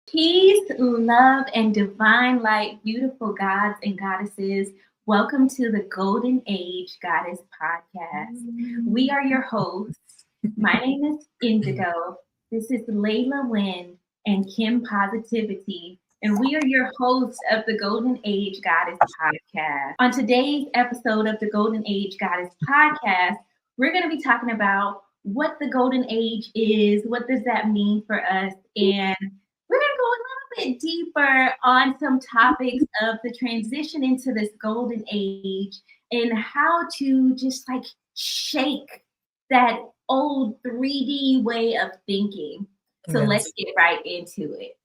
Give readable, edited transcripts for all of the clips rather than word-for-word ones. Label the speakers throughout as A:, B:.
A: Peace, love, and divine light, beautiful gods and goddesses. Welcome to the Golden Age Goddess Podcast. We are your hosts. My name is Indigo. This is Layla Wynn and Kim Positivity, and we are your hosts of the Golden Age Goddess Podcast. On today's episode of the Golden Age Goddess Podcast, we're going to be talking about what the Golden Age is, what does that mean for us, and we're going to go a little bit deeper on some topics of the transition into this golden age and how to just like shake that old 3D way of thinking. So let's get right into it.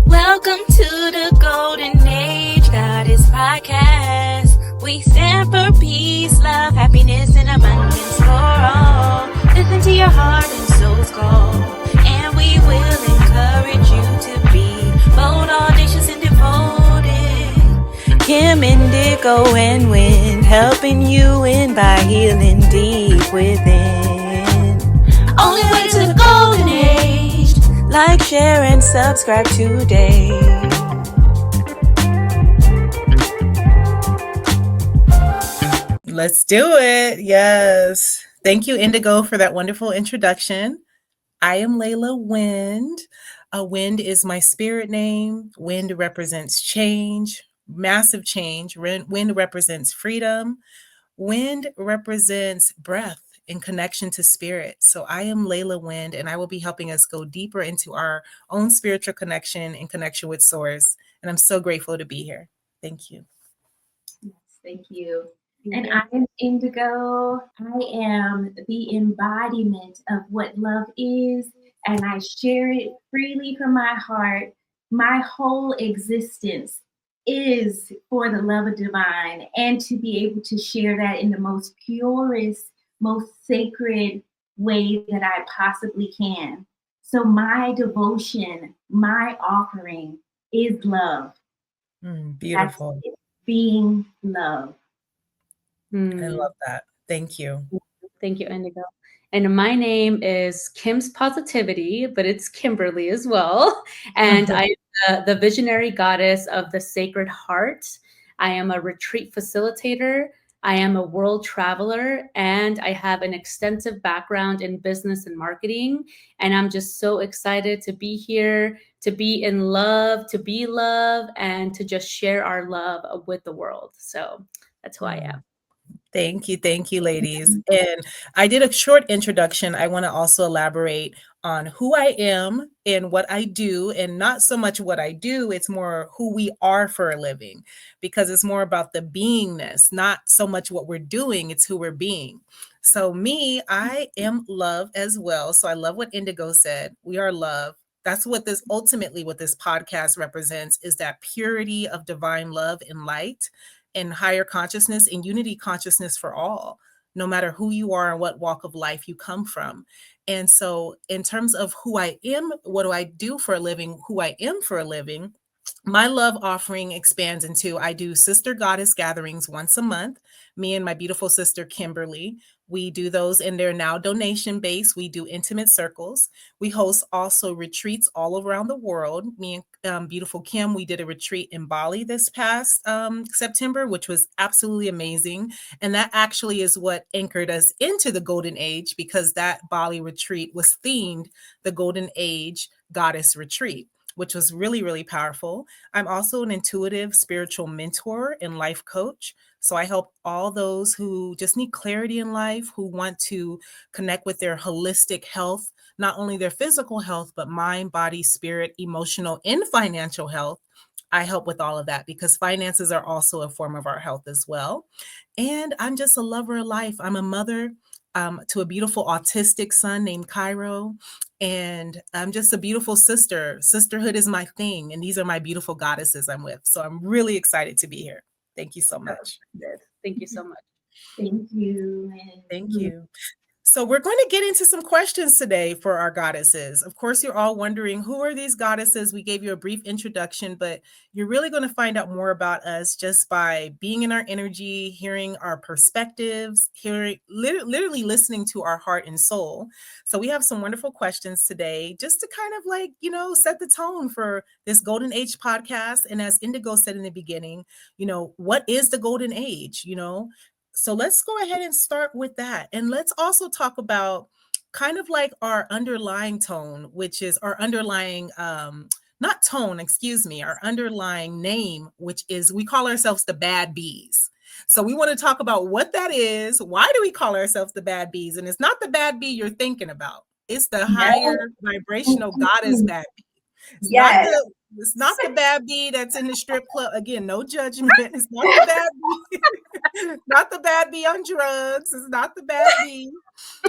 B: Welcome to the Golden Age Goddess Podcast. We stand for peace, love, happiness, and abundance for all. Listen to your heart and soul's call, and we will encourage you to be bold, audacious, and devoted. Kim, Indigo, and Wind, helping you win by healing deep within. Only way to the Golden Age. Like, share, and subscribe today.
C: Let's do it. Yes. Thank you, Indigo, for that wonderful introduction. I am Layla Wind. Wind is my spirit name. Wind represents change, massive change. Wind represents freedom. Wind represents breath in connection to spirit. So I am Layla Wind, and I will be helping us go deeper into our own spiritual connection in connection with Source. And I'm so grateful to be here. Thank you.
A: Yes, thank you. And I am Indigo. I am the embodiment of what love is, and I share it freely from my heart. My whole existence is for the love of divine, and to be able to share that in the most purest, most sacred way that I possibly can. So my devotion, my offering is love.
C: Beautiful.
A: That's it, being love.
C: I love that. Thank you.
D: Thank you, Indigo. And my name is Kim's Positivity, but it's Kimberly as well. And I am the visionary goddess of the Sacred Heart. I am a retreat facilitator. I am a world traveler, and I have an extensive background in business and marketing. And I'm just so excited to be here, to be in love, to be love, and to just share our love with the world. So that's who I am.
C: Thank you, ladies. And I did a short introduction. I want to also elaborate on who I am and what I do, and not so much what I do, it's more who we are for a living, because it's more about the beingness, not so much what we're doing, it's who we're being. So me, I am love as well. So I love what Indigo said. We are love. That's what this podcast represents, is that purity of divine love and light and higher consciousness and unity consciousness for all, no matter who you are and what walk of life you come from. And so in terms of who I am, what do I do for a living, who I am for a living, my love offering expands into, I do sister goddess gatherings once a month. Me and my beautiful sister, Kimberly, we do those, and they're now donation based. We do intimate circles. We host also retreats all around the world. Me and beautiful Kim, we did a retreat in Bali this past September, which was absolutely amazing. And that actually is what anchored us into the Golden Age, because that Bali retreat was themed the Golden Age Goddess Retreat, which was really, really powerful. I'm also an intuitive spiritual mentor and life coach. So I help all those who just need clarity in life, who want to connect with their holistic health, not only their physical health, but mind, body, spirit, emotional, and financial health. I help with all of that, because finances are also a form of our health as well. And I'm just a lover of life. I'm a mother to a beautiful autistic son named Cairo. And I'm just a beautiful sister. Sisterhood is my thing. And these are my beautiful goddesses I'm with. So I'm really excited to be here. Thank you so much.
D: Thank you so much.
A: Thank you.
C: Thank you. So we're going to get into some questions today for our goddesses. Of course, you're all wondering, who are these goddesses? We gave you a brief introduction, but you're really going to find out more about us just by being in our energy, hearing our perspectives, hearing literally listening to our heart and soul. So we have some wonderful questions today just to kind of like, set the tone for this Golden Age podcast. And as Indigo said in the beginning, what is the Golden Age? So let's go ahead and start with that. And let's also talk about kind of like our underlying tone, which is our underlying, not tone, excuse me, our underlying name, which is we call ourselves the Bad Bees. So we want to talk about what that is. Why do we call ourselves the Bad Bees? And it's not the bad bee you're thinking about. It's the higher vibrational goddess bad bee. It's not the bad bee that's in the strip club. Again, no judgment. It's not the bad bee. Not the bad bee on drugs. It's not the bad bee.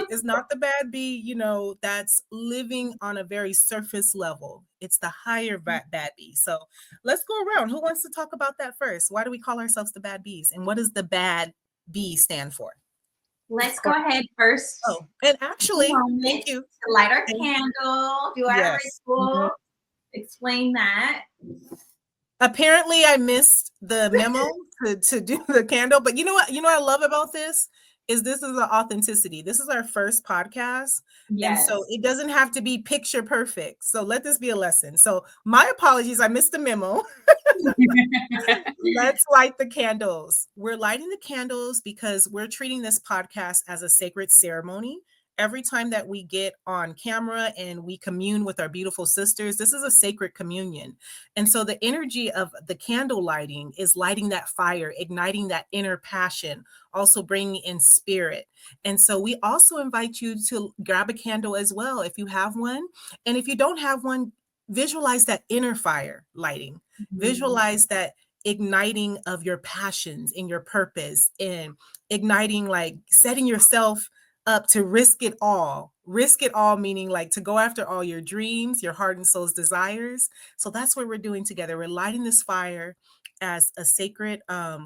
C: It's not the bad bee, that's living on a very surface level. It's the higher bad bee. So let's go around. Who wants to talk about that first? Why do we call ourselves the bad bees? And what does the bad bee stand for?
A: Let's go ahead first.
C: Oh, and actually, thank you.
A: To light our candle, do our ritual, explain that.
C: Apparently, I missed the memo to do the candle, but you know what I love about this is the authenticity. This is our first podcast. Yes. And so it doesn't have to be picture perfect. So let this be a lesson. So my apologies, I missed the memo. Let's light the candles. We're lighting the candles because we're treating this podcast as a sacred ceremony. Every time that we get on camera and we commune with our beautiful sisters, this is a sacred communion. And so the energy of the candle lighting is lighting that fire, igniting that inner passion, also bringing in spirit. And so we also invite you to grab a candle as well if you have one. And if you don't have one, visualize that inner fire lighting. Mm-hmm. Visualize that igniting of your passions and your purpose, and igniting, like setting yourself up to risk it all, meaning like to go after all your dreams, your heart and soul's desires. So that's what we're doing together. We're lighting this fire as a sacred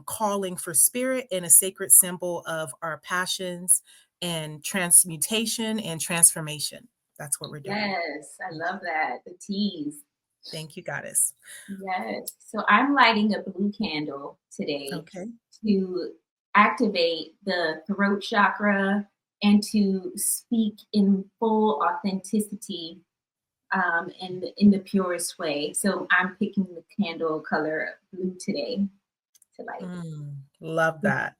C: calling for spirit and a sacred symbol of our passions and transmutation and transformation. That's what we're doing.
A: Yes, I love that. The tease.
C: Thank you, goddess.
A: Yes. So I'm lighting a blue candle today to activate the throat chakra and to speak in full authenticity in the purest way. So I'm picking the candle color blue today to light.
C: Love that.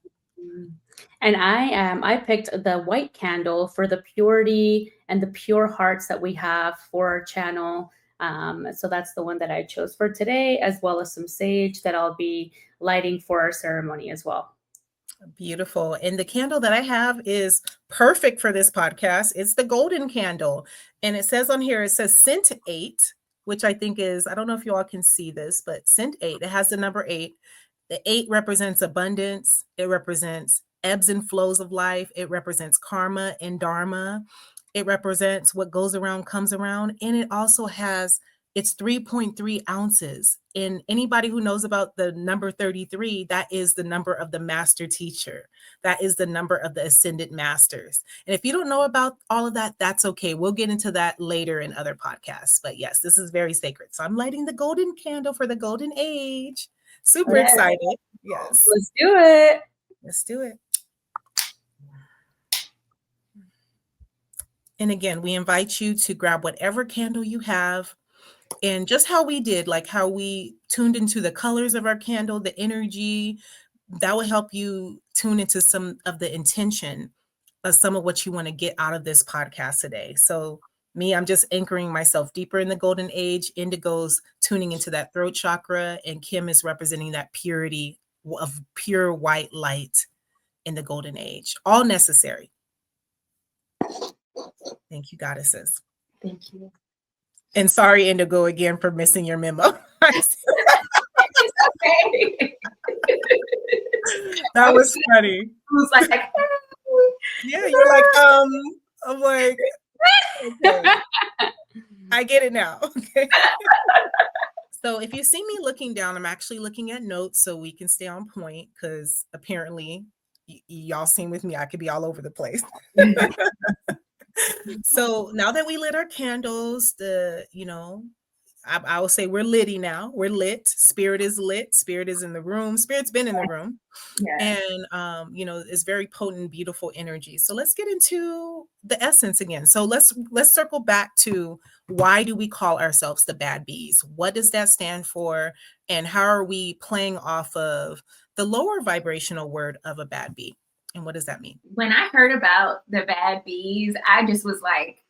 D: And I picked the white candle for the purity and the pure hearts that we have for our channel. So that's the one that I chose for today, as well as some sage that I'll be lighting for our ceremony as well.
C: Beautiful. And the candle that I have is perfect for this podcast. It's the golden candle. And it says on here, it says scent 8, which I think is, I don't know if you all can see this, but scent 8, it has the number 8. The 8 represents abundance. It represents ebbs and flows of life. It represents karma and dharma. It represents what goes around comes around. And it also has, it's 3.3 ounces. And anybody who knows about the number 33, that is the number of the master teacher. That is the number of the ascended masters. And if you don't know about all of that, that's okay. We'll get into that later in other podcasts. But yes, this is very sacred. So I'm lighting the golden candle for the golden age. Super excited. Yes.
D: Let's do it.
C: Let's do it. And again, we invite you to grab whatever candle you have. And just how we did, like how we tuned into the colors of our candle, the energy, that will help you tune into some of the intention of some of what you want to get out of this podcast today. So me, I'm just anchoring myself deeper in the golden age. Indigo's tuning into that throat chakra, and Kim is representing that purity of pure white light in the golden age. All necessary. Thank you, goddesses.
A: Thank you.
C: And sorry, Indigo, again for missing your memo.
A: It's okay.
C: That was funny.
A: It was like,
C: yeah, you're like, I'm like, okay. I get it now. Okay. So if you see me looking down, I'm actually looking at notes so we can stay on point, because apparently y'all seen with me, I could be all over the place. So now that we lit our candles, I will say we're litty now. We're lit. Spirit is lit. Spirit is in the room. Spirit's been in the room.
A: Yeah.
C: And it's very potent, beautiful energy. So let's get into the essence again. So let's circle back to, why do we call ourselves the Bad Bees? What does that stand for? And how are we playing off of the lower vibrational word of a bad bee? And what does that mean?
A: When I heard about the Bad Bees, I just was like,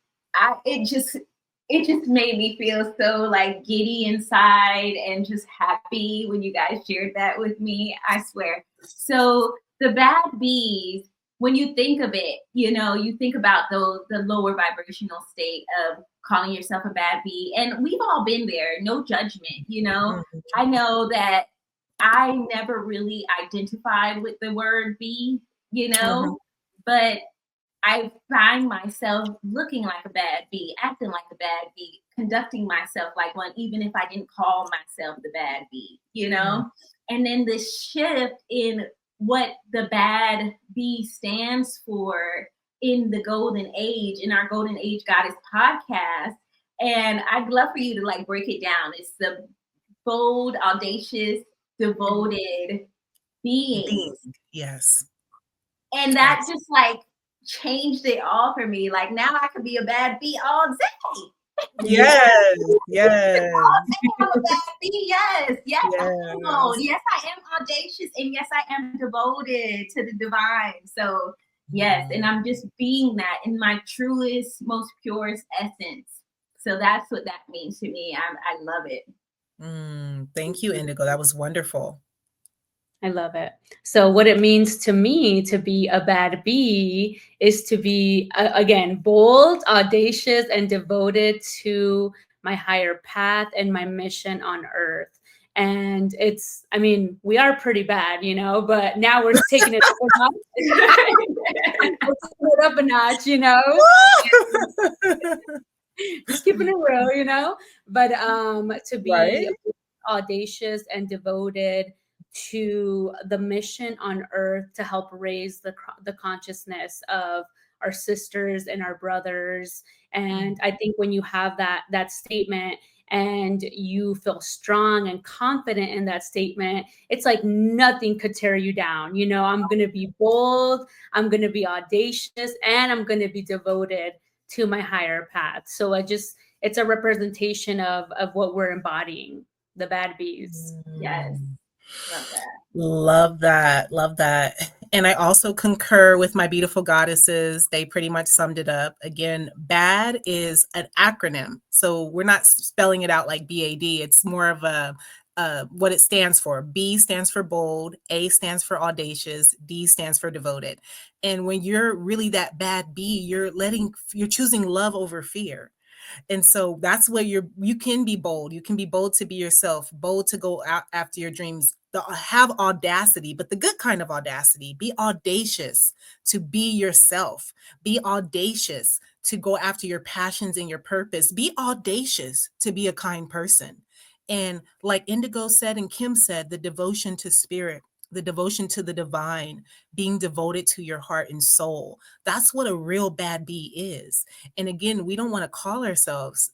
A: it just made me feel so like giddy inside and just happy when you guys shared that with me. I swear. So the Bad Bees, when you think of it, you think about the lower vibrational state of calling yourself a bad bee. And we've all been there, no judgment,
C: Mm-hmm.
A: I know that I never really identified with the word bee, but I find myself looking like a bad bee, acting like a bad bee, conducting myself like one, even if I didn't call myself the bad bee,
C: Mm-hmm.
A: And then this shift in what the Bad Bee stands for in the Golden Age, in our Golden Age Goddess podcast. And I'd love for you to like break it down. It's the bold, audacious, devoted being.
C: Yes.
A: And that just like changed it all for me. Like now I could be a bad bee all day.
C: Yes. Yes.
A: I'm a bad bee. Yes. I'm bold. Yes, I am audacious, and yes, I am devoted to the divine. So yes, and I'm just being that in my truest, most purest essence. So that's what that means to me. I love it.
C: Thank you, Indigo. That was wonderful.
D: I love it. So what it means to me to be a bad bee is to be, again, bold, audacious, and devoted to my higher path and my mission on earth. And we are pretty bad, but now we're taking it up a notch. We're taking it up a notch, Just keeping it real, But to be
C: Right?
D: audacious and devoted to the mission on earth to help raise the consciousness of our sisters and our brothers. And I think when you have that statement and you feel strong and confident in that statement, it's like nothing could tear you down. I'm going to be bold, I'm going to be audacious, and I'm going to be devoted to my higher path. So it's a representation of what we're embodying, the Bad Bees.
A: Yes. Love that.
C: Love that. Love that. And I also concur with my beautiful goddesses. They pretty much summed it up. Again, BAD is an acronym. So we're not spelling it out like B.A.D. It's more of what it stands for. B stands for bold, A stands for audacious, D stands for devoted. And when you're really that bad bee, you're choosing love over fear. And so that's where you can be bold. You can be bold to be yourself, bold to go out after your dreams, have audacity, but the good kind of audacity. Be audacious to be yourself. Be audacious to go after your passions and your purpose. Be audacious to be a kind person. And like Indigo said and Kim said, the devotion to spirit, the devotion to the divine, being devoted to your heart and soul. That's what a real bad bee is. And again, we don't want to call ourselves,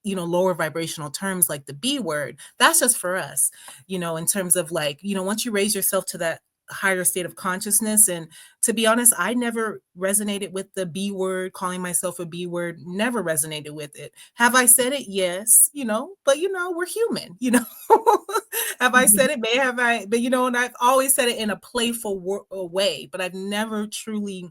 C: lower vibrational terms like the B word. That's just for us, in terms of like, once you raise yourself to that higher state of consciousness. And to be honest, I never resonated with the B word, calling myself a B word, never resonated with it. Have I said it? Yes, but we're human, Have I said it? May have I, but and I've always said it in a playful way, but I've never truly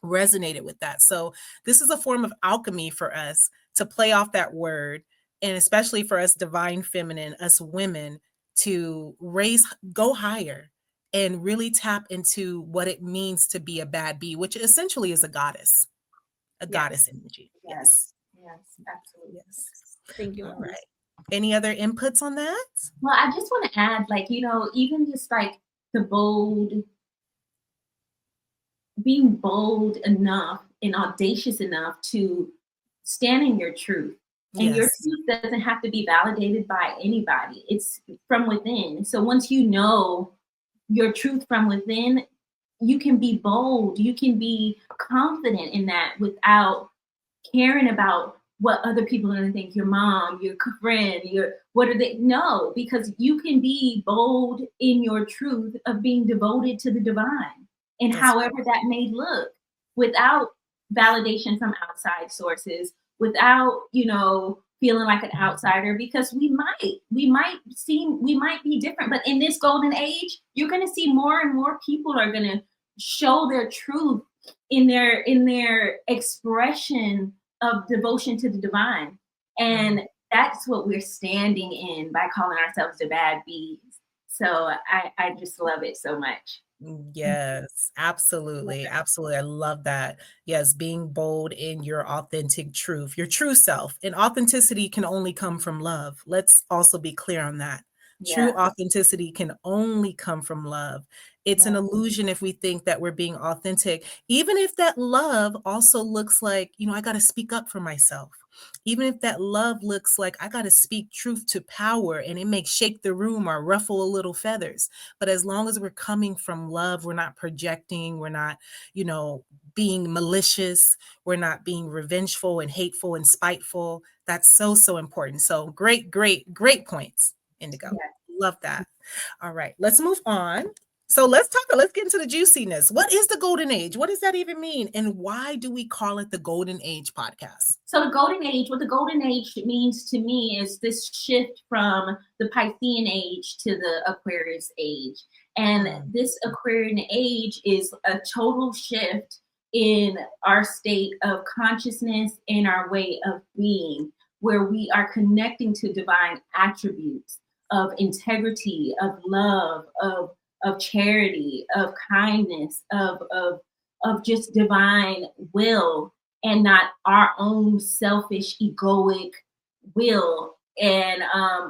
C: resonated with that. So this is a form of alchemy for us to play off that word, and especially for us divine feminine, us women, to go higher and really tap into what it means to be a bad bee, which essentially is a goddess, goddess energy.
A: Yes, absolutely.
C: Yes.
D: Thank you.
C: All right. Any other inputs on that?
A: Well, I just want to add, like, even just like being bold enough and audacious enough to stand in your truth. And your truth doesn't have to be validated by anybody. It's from within. So once you know your truth from within, you can be bold, you can be confident in that without caring about what other people are going to think, your mom, your friend, what are they? No, because you can be bold in your truth of being devoted to the divine, and however that may look, without validation from outside sources, without, feeling like an outsider, because we might be different, but in this golden age, you're going to see more and more people are going to show their truth in their expression of devotion to the divine. And that's what we're standing in by calling ourselves the B.A.D. So I just love it so much.
C: Yes, absolutely. Absolutely. I love that. Yes, being bold in your authentic truth, your true self. And authenticity can only come from love. Let's also be clear on that. True authenticity can only come from love. It's an illusion if we think that we're being authentic, even if that love also looks like, I got to speak up for myself. Even if that love looks like I got to speak truth to power and it may shake the room or ruffle a little feathers. But as long as we're coming from love, we're not projecting, we're not, being malicious, we're not being revengeful and hateful and spiteful. That's so, so important. So great, great, great points, Indigo. Love that. All right, let's move on. So let's get into the juiciness. What is the golden age? What does that even mean? And why do we call it the Golden Age podcast?
A: So the golden age, what the golden age means to me is this shift from the Piscean age to the Aquarius age. And this Aquarian age is a total shift in our state of consciousness, in our way of being, where we are connecting to divine attributes of integrity, of love, of charity, of kindness, of just divine will, and not our own selfish, egoic will. And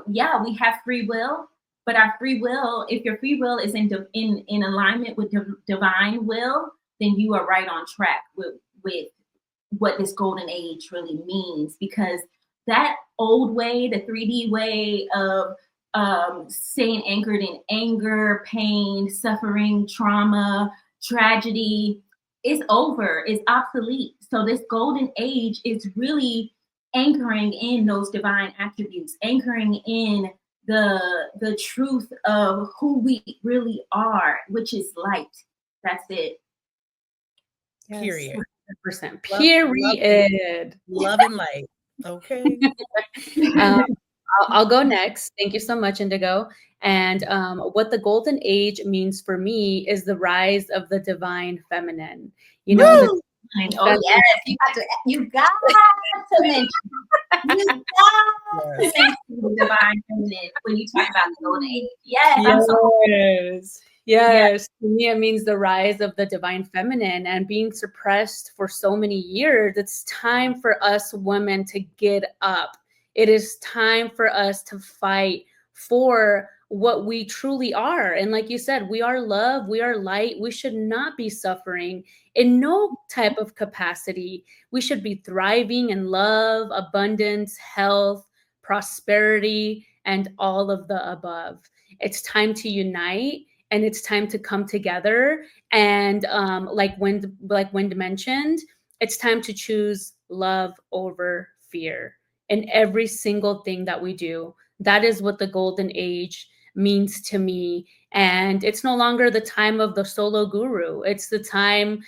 A: we have free will, but our free will, if your free will is in alignment with divine will, then you are right on track with what this golden age really means. Because that old way, the 3D way of staying anchored in anger, pain, suffering, trauma, tragedy is over, is obsolete. So this golden age is really anchoring in those divine attributes, anchoring in the truth of who we really are, which is light. That's it.
C: Period.
D: 100%. Period.
C: Love and light. Okay.
D: I'll go next. Thank you so much, Indigo. And what the golden age means for me is the rise of the divine feminine.
A: Yes, you got to mention the divine feminine when you talk about the golden age.
D: Yes. To me, it means the rise of the divine feminine and being suppressed for so many years. It's time for us women to get up. It is time for us to fight for what we truly are. And like you said, we are love, we are light. We should not be suffering in no type of capacity. We should be thriving in love, abundance, health, prosperity, and all of the above. It's time to unite. And it's time to come together. And like Wendy mentioned, it's time to choose love over fear in every single thing that we do. That is what the golden age means to me. And it's no longer the time of the solo guru. It's the time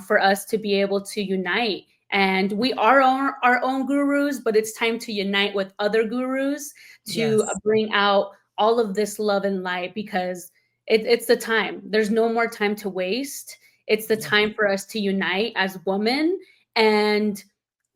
D: for us to be able to unite. And we are our own gurus, but it's time to unite with other gurus to bring out all of this love and light, because it's the time. There's no more time to waste. It's the time for us to unite as women and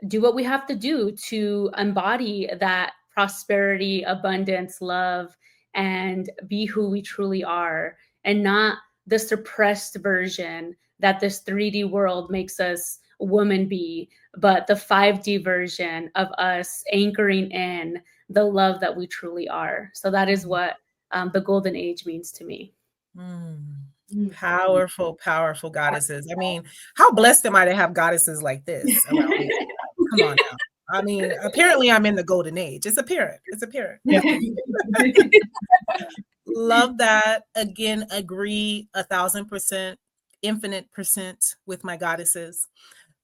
D: do what we have to do to embody that prosperity, abundance, love, and be who we truly are, and not the suppressed version that this 3D world makes us women be, but the 5D version of us anchoring in the love that we truly are. So that is what the golden age means to me.
C: Powerful, powerful goddesses. I mean, how blessed am I to have goddesses like this around me? Come on now. I mean, apparently I'm in the golden age. It's apparent. Yeah. Love that. Again, agree 1,000%. infinite percent with my goddesses.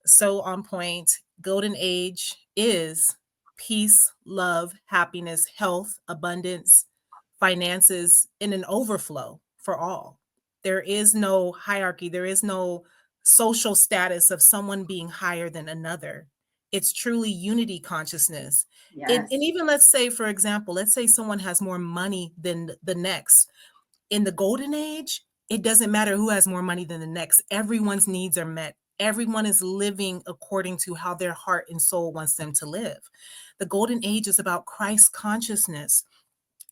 C: So on point. Golden age is peace, love, happiness, health, abundance, finances in an overflow for all. There is no hierarchy, there is no social status of someone being higher than another. It's truly unity consciousness. And,
A: Yes.
C: and even let's say, for example, let's say someone has more money than the next. In the golden age, it doesn't matter who has more money than the next. Everyone's needs are met. Everyone is living according to how their heart and soul wants them to live. The golden age is about Christ consciousness.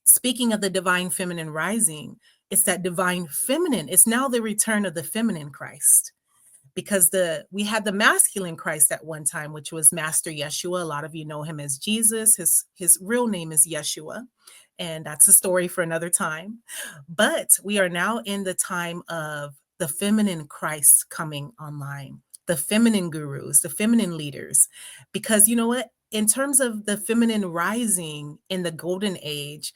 C: Speaking of the divine feminine rising, it's that divine feminine. It's now the return of the feminine Christ, because we had the masculine Christ at one time, which was Master Yeshua. A lot of you know him as Jesus. His real name is Yeshua, and that's a story for another time. But we are now in the time of the feminine Christ coming online, the feminine gurus, the feminine leaders, because you know what? In terms of the feminine rising in the golden age,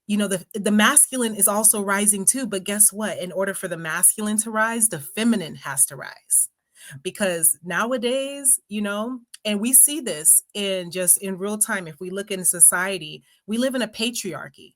C: the masculine is also rising too. But guess what? In order for the masculine to rise, the feminine has to rise. Because nowadays, and we see this in real time. If we look in society, we live in a patriarchy.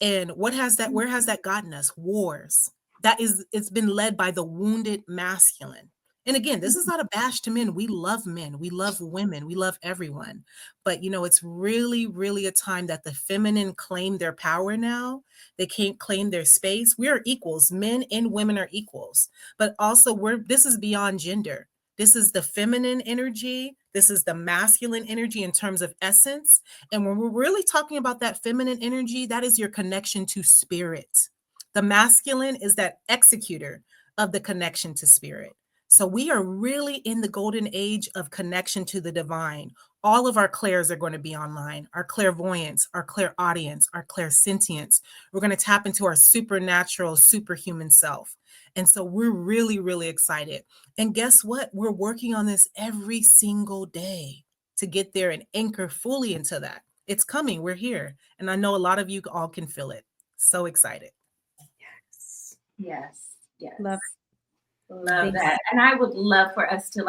C: And where has that gotten us? Wars. It's been led by the wounded masculine. And again, this is not a bash to men. We love men. We love women. We love everyone. But, it's really, really a time that the feminine claim their power now. They can't claim their space. We are equals. Men and women are equals. But also, this is beyond gender. This is the feminine energy. This is the masculine energy in terms of essence. And when we're really talking about that feminine energy, that is your connection to spirit. The masculine is that executor of the connection to spirit. So we are really in the golden age of connection to the divine. All of our clairs are going to be online. Our clairvoyance, our clairaudience, our clairsentience. We're going to tap into our supernatural, superhuman self. And so we're really, really excited. And guess what? We're working on this every single day to get there and anchor fully into that. It's coming. We're here. And I know a lot of you all can feel it. So excited.
A: Yes.
D: Love
A: Love that. And I would love for us to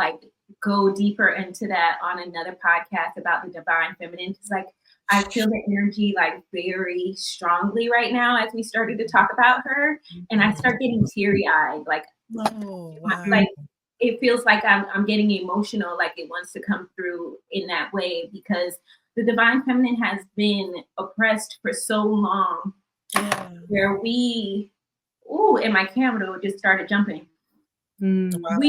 A: go deeper into that on another podcast about the divine feminine. Because I feel the energy very strongly right now as we started to talk about her. And I start getting teary-eyed.
C: Oh, wow.
A: It feels like I'm getting emotional, it wants to come through in that way, because the divine feminine has been oppressed for so long.
C: Yeah.
A: Where and my camera just started jumping.
C: Wow.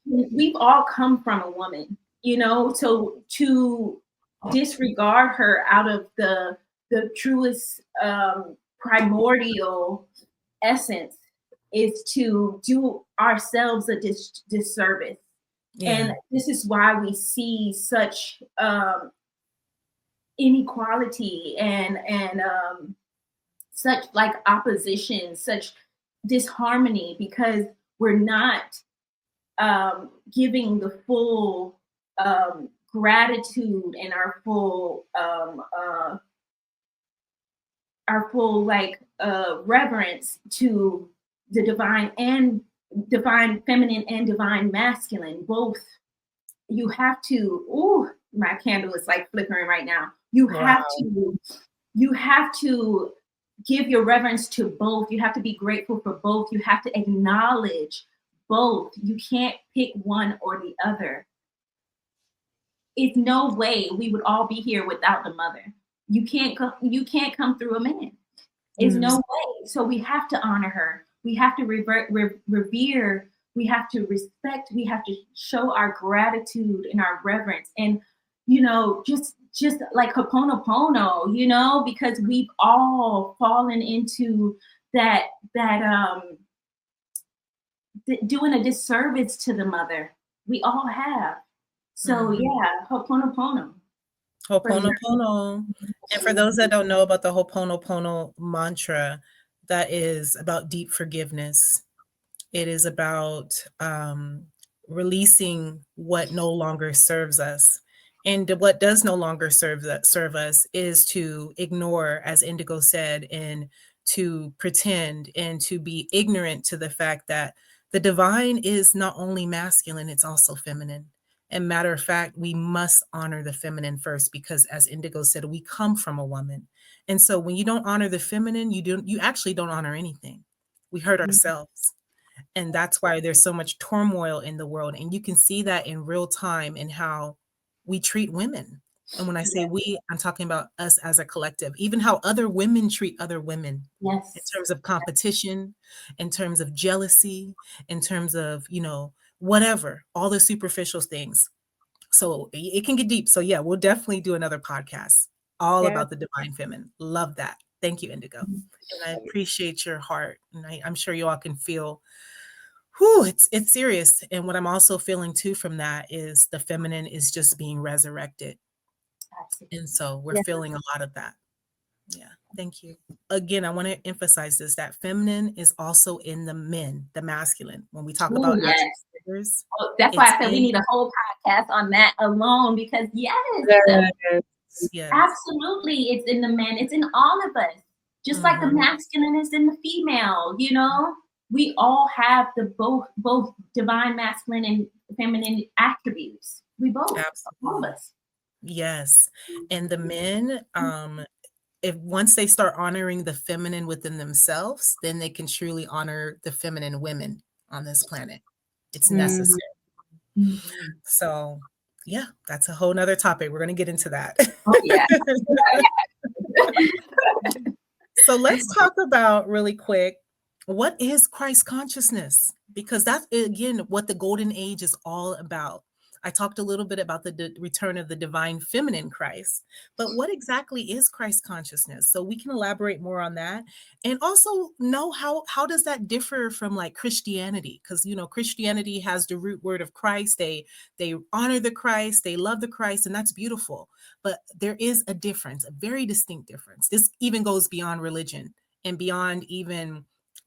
A: We've all come from a woman, so to disregard her out of the truest primordial essence is to do ourselves a disservice.
C: Yeah.
A: And this is why we see such inequality and such opposition, such disharmony, because we're not giving the full gratitude and our full reverence to the divine feminine and divine masculine. Both. You have to. My candle is flickering right now. You have to give your reverence to both. You have to be grateful for both. You have to acknowledge both. You can't pick one or the other. It's no way we would all be here without the mother. You can't come through a man. It's no way. So we have to honor her. We have to revere. We have to respect. We have to show our gratitude and our reverence. And just like Ho'oponopono, because we've all fallen into that doing a disservice to the mother. We all have. So yeah, Ho'oponopono.
C: Ho'oponopono. And for those that don't know about the Ho'oponopono mantra, that is about deep forgiveness. It is about releasing what no longer serves us. And what does no longer serve us is to ignore, as Indigo said, and to pretend and to be ignorant to the fact that The divine is not only masculine, it's also feminine. And matter of fact, we must honor the feminine first because as Indigo said, we come from a woman. And so when you don't honor the feminine, you actually don't honor anything. We hurt ourselves. And that's why there's so much turmoil in the world. And you can see that in real time in how we treat women. And when I say we, I'm talking about us as a collective, even how other women treat other women
A: Yes.
C: in terms of competition, in terms of jealousy, in terms of, whatever, all the superficial things. So it can get deep. So yeah, we'll definitely do another podcast all
D: Yeah.
C: about the divine feminine. Love that. Thank you, Indigo. And I appreciate your heart. And I'm sure you all can feel, it's serious. And what I'm also feeling too from that is the feminine is just being resurrected.
A: Absolutely.
C: And so we're
D: Yeah.
C: feeling a lot of that. Yeah. Thank you. Again, I want to emphasize this, that feminine is also in the men, the masculine. When we talk about
A: yes.
C: action figures,
A: That's why I said we
C: in-
A: need a whole podcast on that alone because yes,
C: yes.
A: absolutely, it's in the men, it's in all of us. Just like the masculine is in the female, we all have the both divine masculine and feminine attributes. We both, all of us.
C: Yes. And the men, if once they start honoring the feminine within themselves, then they can truly honor the feminine women on this planet. It's necessary. So yeah, that's a whole nother topic. We're going to get into that.
A: Oh yeah.
C: So let's talk about really quick, what is Christ consciousness? Because that's, again, what the golden age is all about. I talked a little bit about the return of the divine feminine Christ, but what exactly is Christ consciousness? So we can elaborate more on that and also know how does that differ from like Christianity? Because, Christianity has the root word of Christ. They honor the Christ, they love the Christ, and that's beautiful. But there is a difference, a very distinct difference. This even goes beyond religion and beyond even,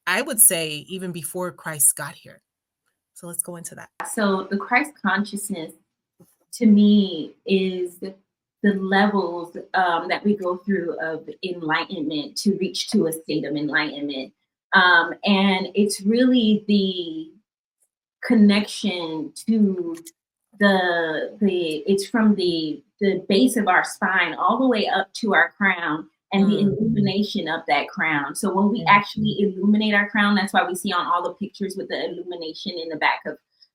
C: I would say, even before Christ got here. So let's go into that.
A: So the Christ consciousness, to me, is the levels that we go through of enlightenment to reach to a state of enlightenment. And it's really the connection to it's from the base of our spine all the way up to our crown and the illumination of that crown. So when we actually illuminate our crown, that's why we see on all the pictures with the illumination in the back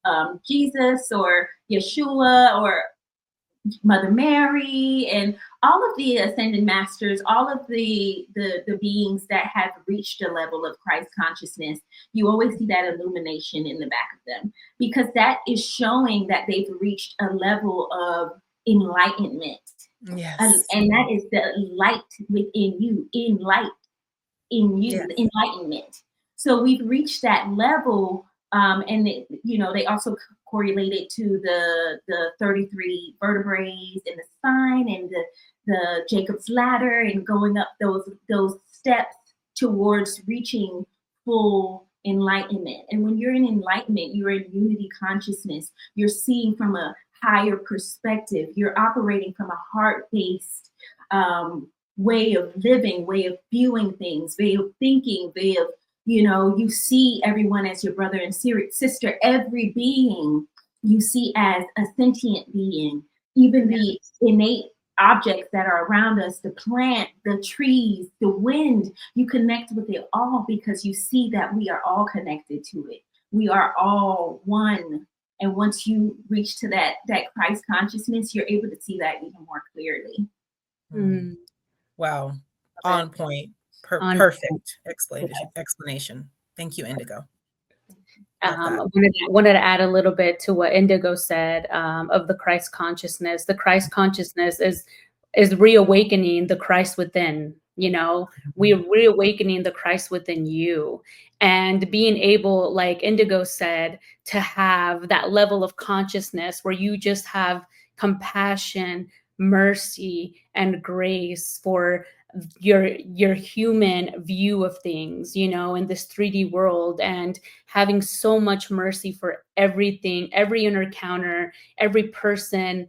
A: of Jesus or Yeshua or Mother Mary and all of the ascended masters, all of the beings that have reached a level of Christ consciousness, you always see that illumination in the back of them because that is showing that they've reached a level of enlightenment.
C: Yes.
A: And that is the light within you, in you, the enlightenment. So we've reached that level. And they also correlate it to the 33 vertebrae in the spine and the Jacob's ladder and going up those steps towards reaching full enlightenment. And when you're in enlightenment, you're in unity consciousness. You're seeing from a higher perspective. You're operating from a heart-based way of living, way of viewing things, way of thinking, way of you see everyone as your brother and sister. Every being you see as a sentient being, even the innate objects that are around us, the plant, the trees, the wind, you connect with it all because you see that we are all connected to it. We are all one. And once you reach to that Christ consciousness, you're able to see that even more clearly.
C: Wow. On point. Perfect explanation. Thank you, Indigo.
D: I wanted to add a little bit to what Indigo said of the Christ consciousness. The Christ consciousness is reawakening the Christ within. We're reawakening the Christ within you, and being able, like Indigo said, to have that level of consciousness where you just have compassion, mercy, and grace for your human view of things, you know, in this 3D world, and having so much mercy for everything, every encounter, every person,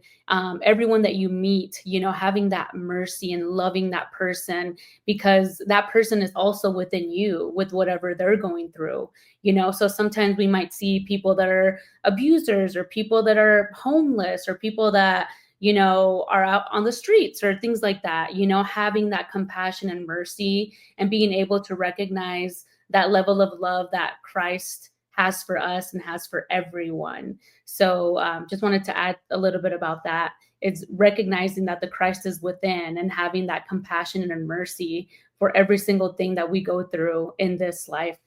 D: everyone that you meet, you know, having that mercy and loving that person, because that person is also within you with whatever they're going through, you know. So sometimes we might see people that are abusers, or people that are homeless, or people that, you know, are out on the streets, or things like that, you know, having that compassion and mercy, and being able to recognize that level of love that Christ has for us and has for everyone. So just wanted to add a little bit about that. It's recognizing that the Christ is within, and having that compassion and mercy for every single thing that we go through in this life.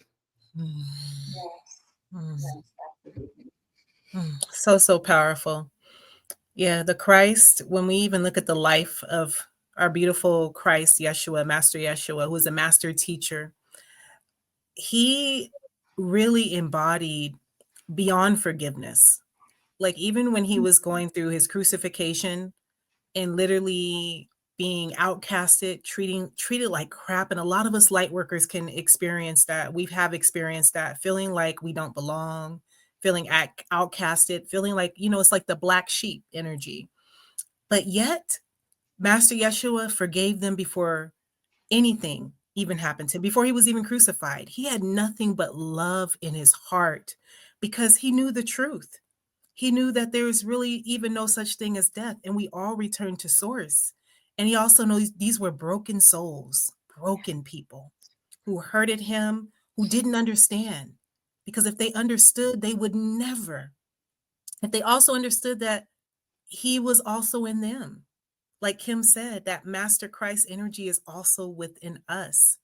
C: So powerful. Yeah, the Christ, when we even look at the life of our beautiful Christ, Yeshua, Master Yeshua, who is a master teacher, he really embodied beyond forgiveness. Like, even when he was going through his crucifixion and literally being outcasted, treated like crap. And a lot of us light workers can experience that. We have experienced that, feeling like we don't belong, feeling outcasted, feeling like, you know, it's like the black sheep energy. But yet, Master Yeshua forgave them before anything even happened to him, before he was even crucified. He had nothing but love in his heart because he knew the truth. He knew that there is really even no such thing as death, and we all return to source. And he also knows these were broken souls, broken people who hurted him, who didn't understand. Because if they understood, they would never. If they also understood that he was also in them, like Kim said, that Master Christ energy is also within us.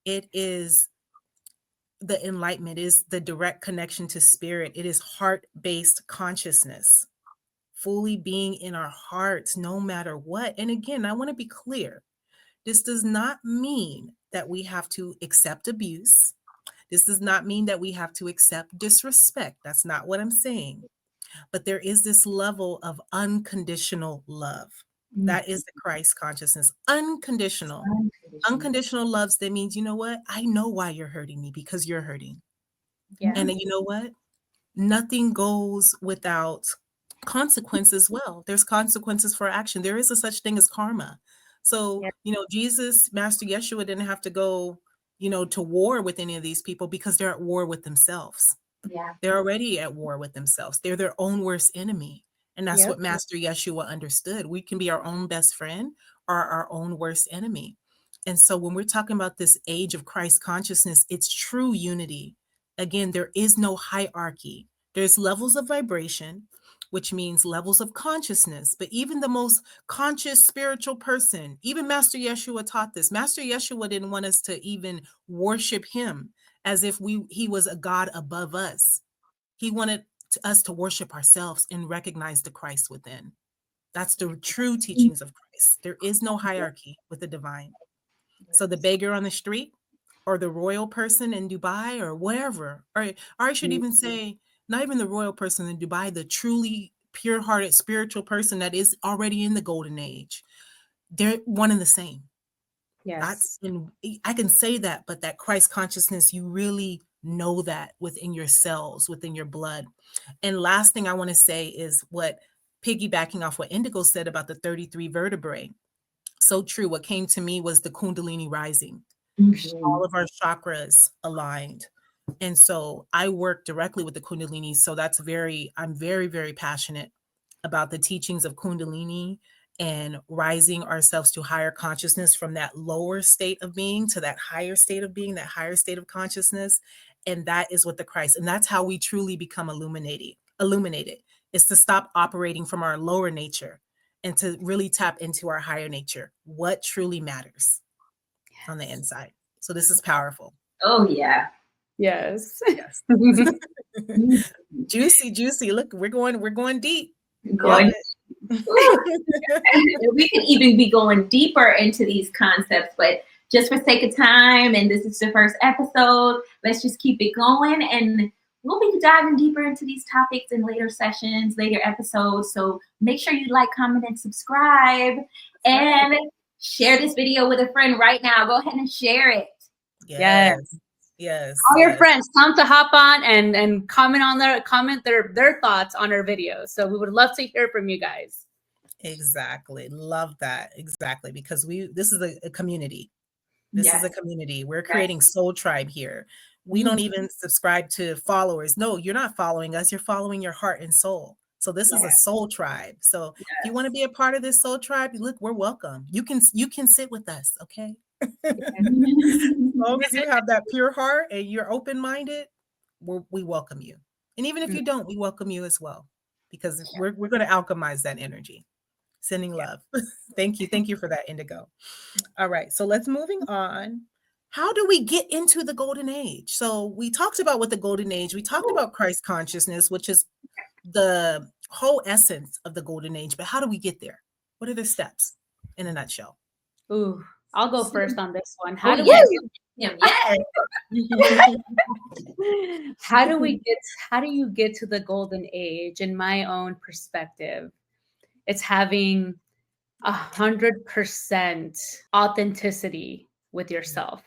C: It is the enlightenment, is the direct connection to spirit. It is heart-based consciousness, fully being in our hearts no matter what. And again, I want to be clear. This does not mean that we have to accept abuse. This does not mean that we have to accept disrespect. That's not what I'm saying. But there is this level of unconditional love. That is the Christ consciousness. Unconditional. Unconditional loves, that means, you know what? I know why you're hurting me, because you're hurting.
D: Yeah.
C: And you know what? Nothing goes without consequence as well. There's consequences for action. There is a such thing as karma. So,
D: Yeah.
C: you know, Jesus, Master Yeshua, didn't have to go, you know, to war with any of these people because they're at war with themselves.
A: Yeah.
C: They're already at war with themselves. They're their own worst enemy. And that's
D: Yep.
C: what Master Yeshua understood. We can be our own best friend or our own worst enemy. And so when we're talking about this age of Christ consciousness, it's true unity. Again, there is no hierarchy. There's levels of vibration, which means levels of consciousness. But even the most conscious spiritual person, even Master Yeshua taught this. Master Yeshua didn't want us to even worship him as if he was a God above us. He wanted us to worship ourselves and recognize the Christ within. That's the true teachings of Christ. There is no hierarchy with the divine. So the beggar on the street, or the royal person in Dubai, or wherever, or I should even say, not even the royal person in Dubai, the truly pure-hearted spiritual person that is already in the golden age, they're one and the same.
D: Yes.
C: I can say that, but that Christ consciousness, you really know that within your cells, within your blood. And last thing I want to say is what, piggybacking off what Indigo said about the 33 vertebrae. So true. What came to me was the Kundalini rising. All of our chakras aligned. And so I work directly with the Kundalini. So I'm very, very passionate about the teachings of Kundalini and rising ourselves to higher consciousness from that lower state of being to that higher state of being, that higher state of consciousness. And that is what the Christ, and that's how we truly become illuminated, is to stop operating from our lower nature and to really tap into our higher nature, what truly matters on the inside. So this is powerful.
A: Oh yeah.
D: Yes.
C: Yes. Juicy. Look, we're going deep.
A: Going.
C: It.
A: We could even be going deeper into these concepts, but just for sake of time, and this is the first episode, let's just keep it going, and we'll be diving deeper into these topics in later sessions, later episodes. So make sure you like, comment, and subscribe, and share this video with a friend right now. Go ahead and share it.
C: Yes. Yes.
D: All your friends, come to hop on and comment their thoughts on our videos. So we would love to hear from you guys.
C: Exactly. Love that. Exactly. Because this is a community. This is a community. We're creating soul tribe here. We don't even subscribe to followers. No, you're not following us. You're following your heart and soul. So this is a soul tribe. So if you want to be a part of this soul tribe, look, we're welcome. You can sit with us, okay? As long as you have that pure heart and you're open-minded, we welcome you. And even if you don't, we welcome you as well, because we're going to alchemize that energy. Sending love. Thank you. Thank you for that, Indigo. All right. So let's moving on. How do we get into the golden age? So we talked about what the golden age, we talked about Christ consciousness, which is the whole essence of the golden age. But how do we get there? What are the steps in a nutshell?
D: Ooh, I'll go first on this one.
A: How do
D: you get to the golden age? In my own perspective, it's having 100% authenticity with yourself,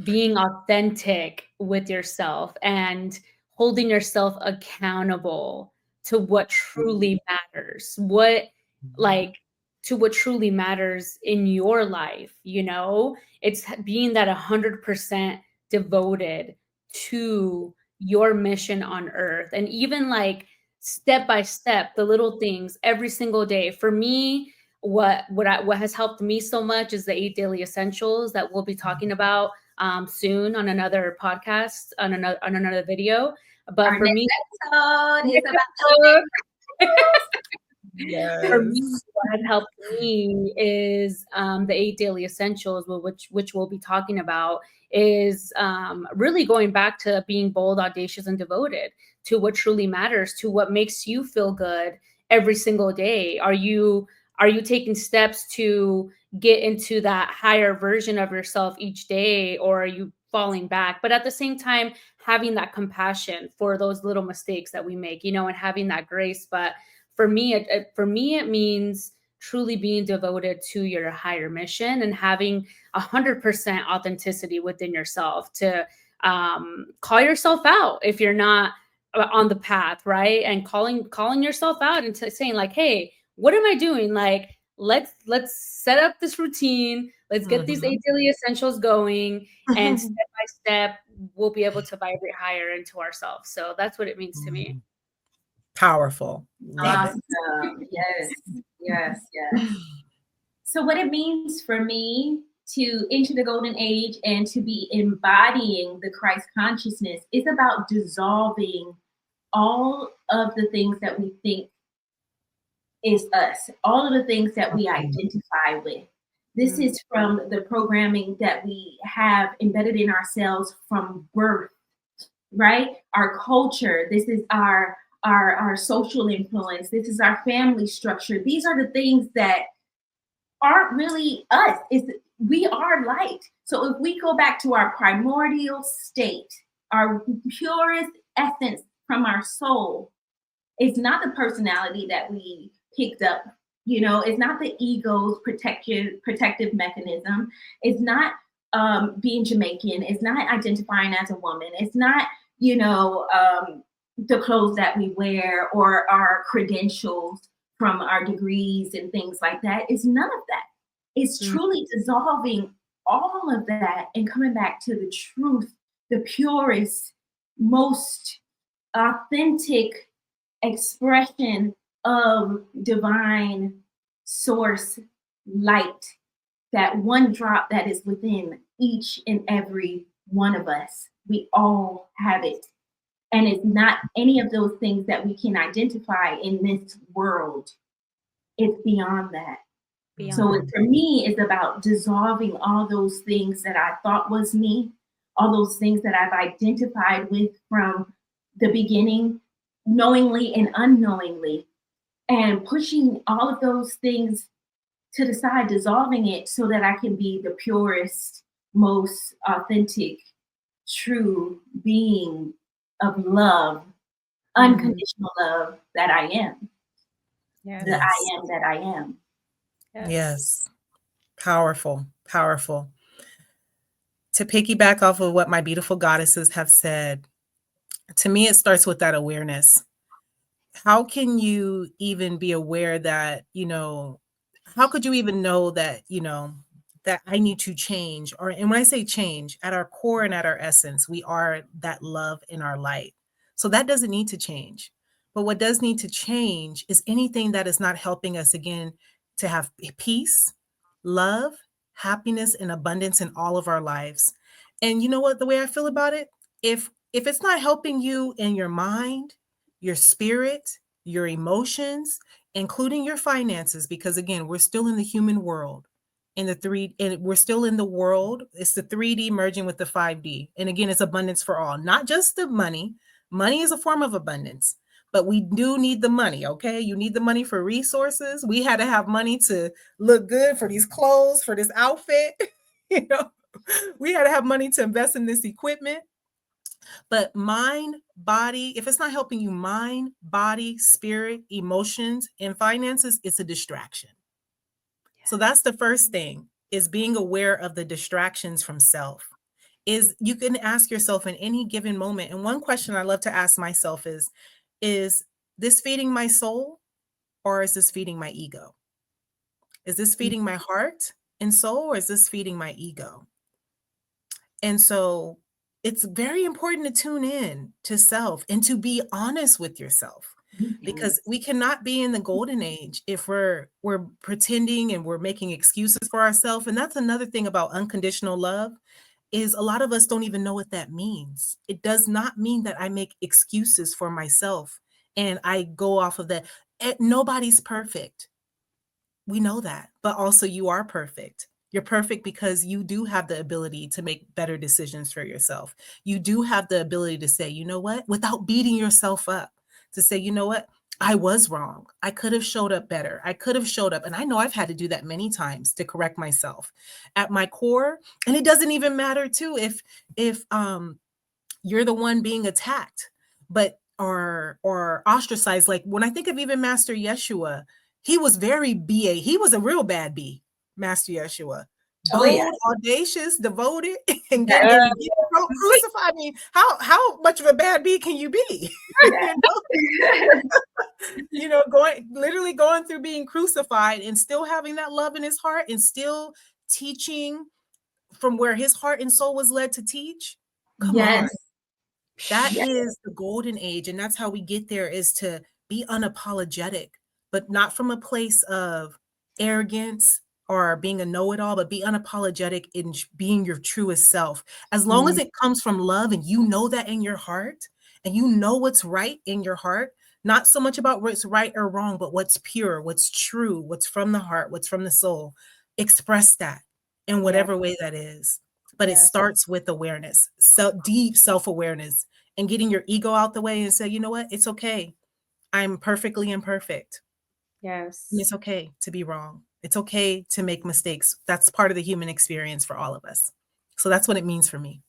D: being authentic with yourself, and holding yourself accountable to what truly matters, to what truly matters in your life. It's being that 100% devoted to your mission on earth, and even step by step, the little things every single day. For me, what has helped me so much is the 8 daily essentials that we'll be talking about soon on another podcast, on another video. But
A: our
D: for me,
A: episode is about
D: for me, what has helped me is the 8 daily essentials, which we'll be talking about, is really going back to being bold, audacious, and devoted to what truly matters, to what makes you feel good every single day. Are you taking steps to get into that higher version of yourself each day, or are you falling back? But at the same time, having that compassion for those little mistakes that we make, and having that grace. But for me, it means truly being devoted to your higher mission and having 100% authenticity within yourself, to call yourself out if you're not on the path, right? And calling yourself out and saying hey, what am I doing? Let's set up this routine. Let's get these 8 daily essentials going, and step by step, we'll be able to vibrate higher into ourselves. So that's what it means to me.
C: Powerful. Love
A: it. Yes. So what it means for me to enter the golden age and to be embodying the Christ consciousness is about dissolving all of the things that we think is us, all of the things that we identify with. This is from the programming that we have embedded in ourselves from birth, right? Our culture, this is our social influence, this is our family structure. These are the things that aren't really us. We are light. So if we go back to our primordial state, our purest essence from our soul, it's not the personality that we picked up. It's not the ego's protective mechanism. It's not being Jamaican. It's not identifying as a woman. It's not, the clothes that we wear or our credentials from our degrees and things like that. It's none of that. It's truly dissolving all of that and coming back to the truth, the purest, most authentic expression of divine source light, that one drop that is within each and every one of us. We all have it. And it's not any of those things that we can identify in this world. It's beyond that. So for me, it's about dissolving all those things that I thought was me, all those things that I've identified with from the beginning, knowingly and unknowingly, and pushing all of those things to the side, dissolving it so that I can be the purest, most authentic, true being of love, unconditional love that I am.
D: Yes.
A: The I am that I am.
C: Yes. Powerful, powerful. To piggyback off of what my beautiful goddesses have said, to me, it starts with that awareness. How can you even be aware that, how could you even know that, that I need to change? Or, and when I say change, at our core and at our essence, we are that love in our light. So that doesn't need to change. But what does need to change is anything that is not helping us, again, to have peace, love, happiness, and abundance in all of our lives. And you know what, the way I feel about it, if it's not helping you in your mind, your spirit, your emotions, including your finances, because again, we're still in the human world, and we're still in the world. It's the 3D merging with the 5D. And again, it's abundance for all, not just the money. Money is a form of abundance, but we do need the money. Okay. You need the money for resources. We had to have money to look good, for these clothes, for this outfit. We had to have money to invest in this equipment. But mind, body, if it's not helping you, mind, body, spirit, emotions, and finances, it's a distraction. So that's the first thing, is being aware of the distractions from self. Is you can ask yourself in any given moment. And one question I love to ask myself is this feeding my soul, or is this feeding my ego? Is this feeding my heart and soul, or is this feeding my ego? And so it's very important to tune in to self and to be honest with yourself, because we cannot be in the golden age if we're pretending and we're making excuses for ourselves. And that's another thing about unconditional love, is a lot of us don't even know what that means. It does not mean that I make excuses for myself and I go off of that. Nobody's perfect. We know that, but also you are perfect. You're perfect because you do have the ability to make better decisions for yourself. You do have the ability to say, you know what, without beating yourself up, to say, you know what, I was wrong. I could have showed up better. I could have showed up. And I know I've had to do that many times to correct myself at my core. And it doesn't even matter too if you're the one being attacked, but or ostracized. Like when I think of even Master Yeshua, he was very BA. He was a real bad B, Master Yeshua.
A: Oh, yeah.
C: Bold, audacious, devoted, and getting crucified. I mean, how much of a bad B can you be? Going through being crucified and still having that love in his heart and still teaching from where his heart and soul was led to teach. Come on. That is the golden age. And that's how we get there, is to be unapologetic, but not from a place of arrogance or being a know-it-all, but be unapologetic in being your truest self. As long as it comes from love and you know that in your heart and you know what's right in your heart, not so much about what's right or wrong, but what's pure, what's true, what's from the heart, what's from the soul. Express that in whatever way that is. But it starts with awareness, deep self-awareness, and getting your ego out the way and say, you know what? It's okay. I'm perfectly imperfect.
D: Yes.
C: And it's okay to be wrong. It's okay to make mistakes. That's part of the human experience for all of us. So that's what it means for me.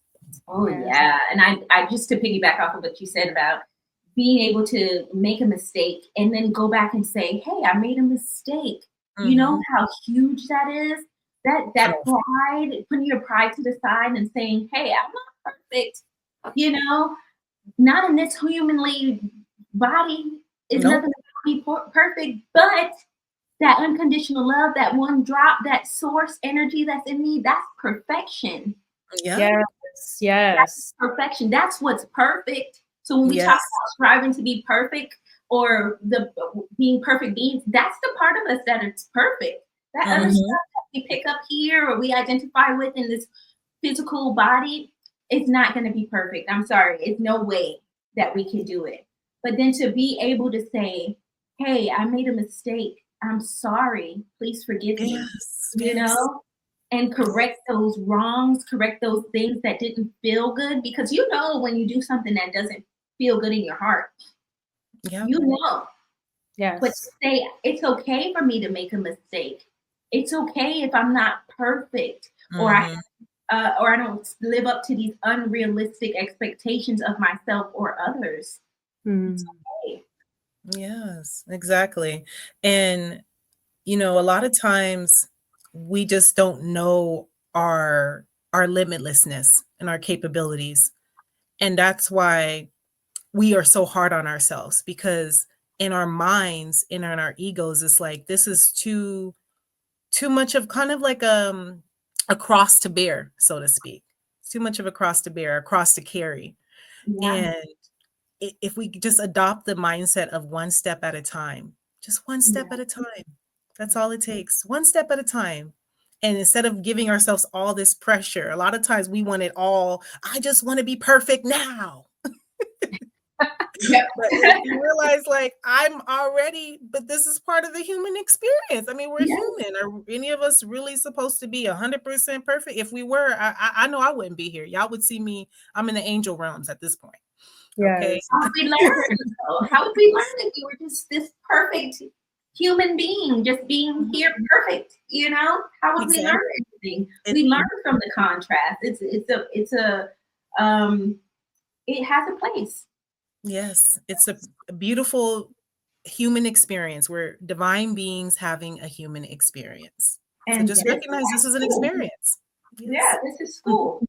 A: Oh, yeah. And I just to piggyback off of what you said about being able to make a mistake and then go back and say, hey, I made a mistake. Mm-hmm. You know how huge that is? That pride, putting your pride to the side and saying, hey, I'm not perfect. Not in this humanly body. It's not going to be perfect, but that unconditional love, that one drop, that source energy that's in me, that's perfection.
C: Yeah.
D: Yes.
A: That's perfection. That's what's perfect. So when we talk about striving to be perfect or the being perfect beings, that's the part of us that is perfect. That other stuff that we pick up here or we identify with in this physical body, it's not going to be perfect. I'm sorry. It's no way that we can do it. But then to be able to say, hey, I made a mistake. I'm sorry. Please forgive me. And correct those wrongs, correct those things that didn't feel good. Because when you do something that doesn't feel good in your heart,
D: Yes.
A: But to say, it's okay for me to make a mistake. It's okay if I'm not perfect or I don't live up to these unrealistic expectations of myself or others. It's okay.
C: Yes, exactly. And, a lot of times we just don't know our limitlessness and our capabilities. And that's why we are so hard on ourselves, because in our minds and in our egos, it's like this is too much of kind of like a cross to bear, so to speak. It's too much of a cross to bear, a cross to carry.
A: Yeah.
C: And if we just adopt the mindset of one step at a time, just one step at a time, that's all it takes, one step at a time. And instead of giving ourselves all this pressure, a lot of times we want it all. I just want to be perfect now.
A: Yep.
C: But if you realize, like, I'm already, but this is part of the human experience. I mean, we're
A: Yeah.
C: human. Are any of us really supposed to be 100% perfect? If we were, I know I wouldn't be here. Y'all would see me. I'm in the angel realms at this point. Okay.
D: Yes.
A: How would we learn? Though? How would we learn if we were just this perfect human being, just being here perfect? You know, how would we learn anything? We learn from the contrast. It's a it has a place.
C: Yes, it's a beautiful human experience. We're divine beings having a human experience. So
A: And
C: just
A: this
C: recognize this is an experience.
A: Yeah,
C: Yes.
A: this is school.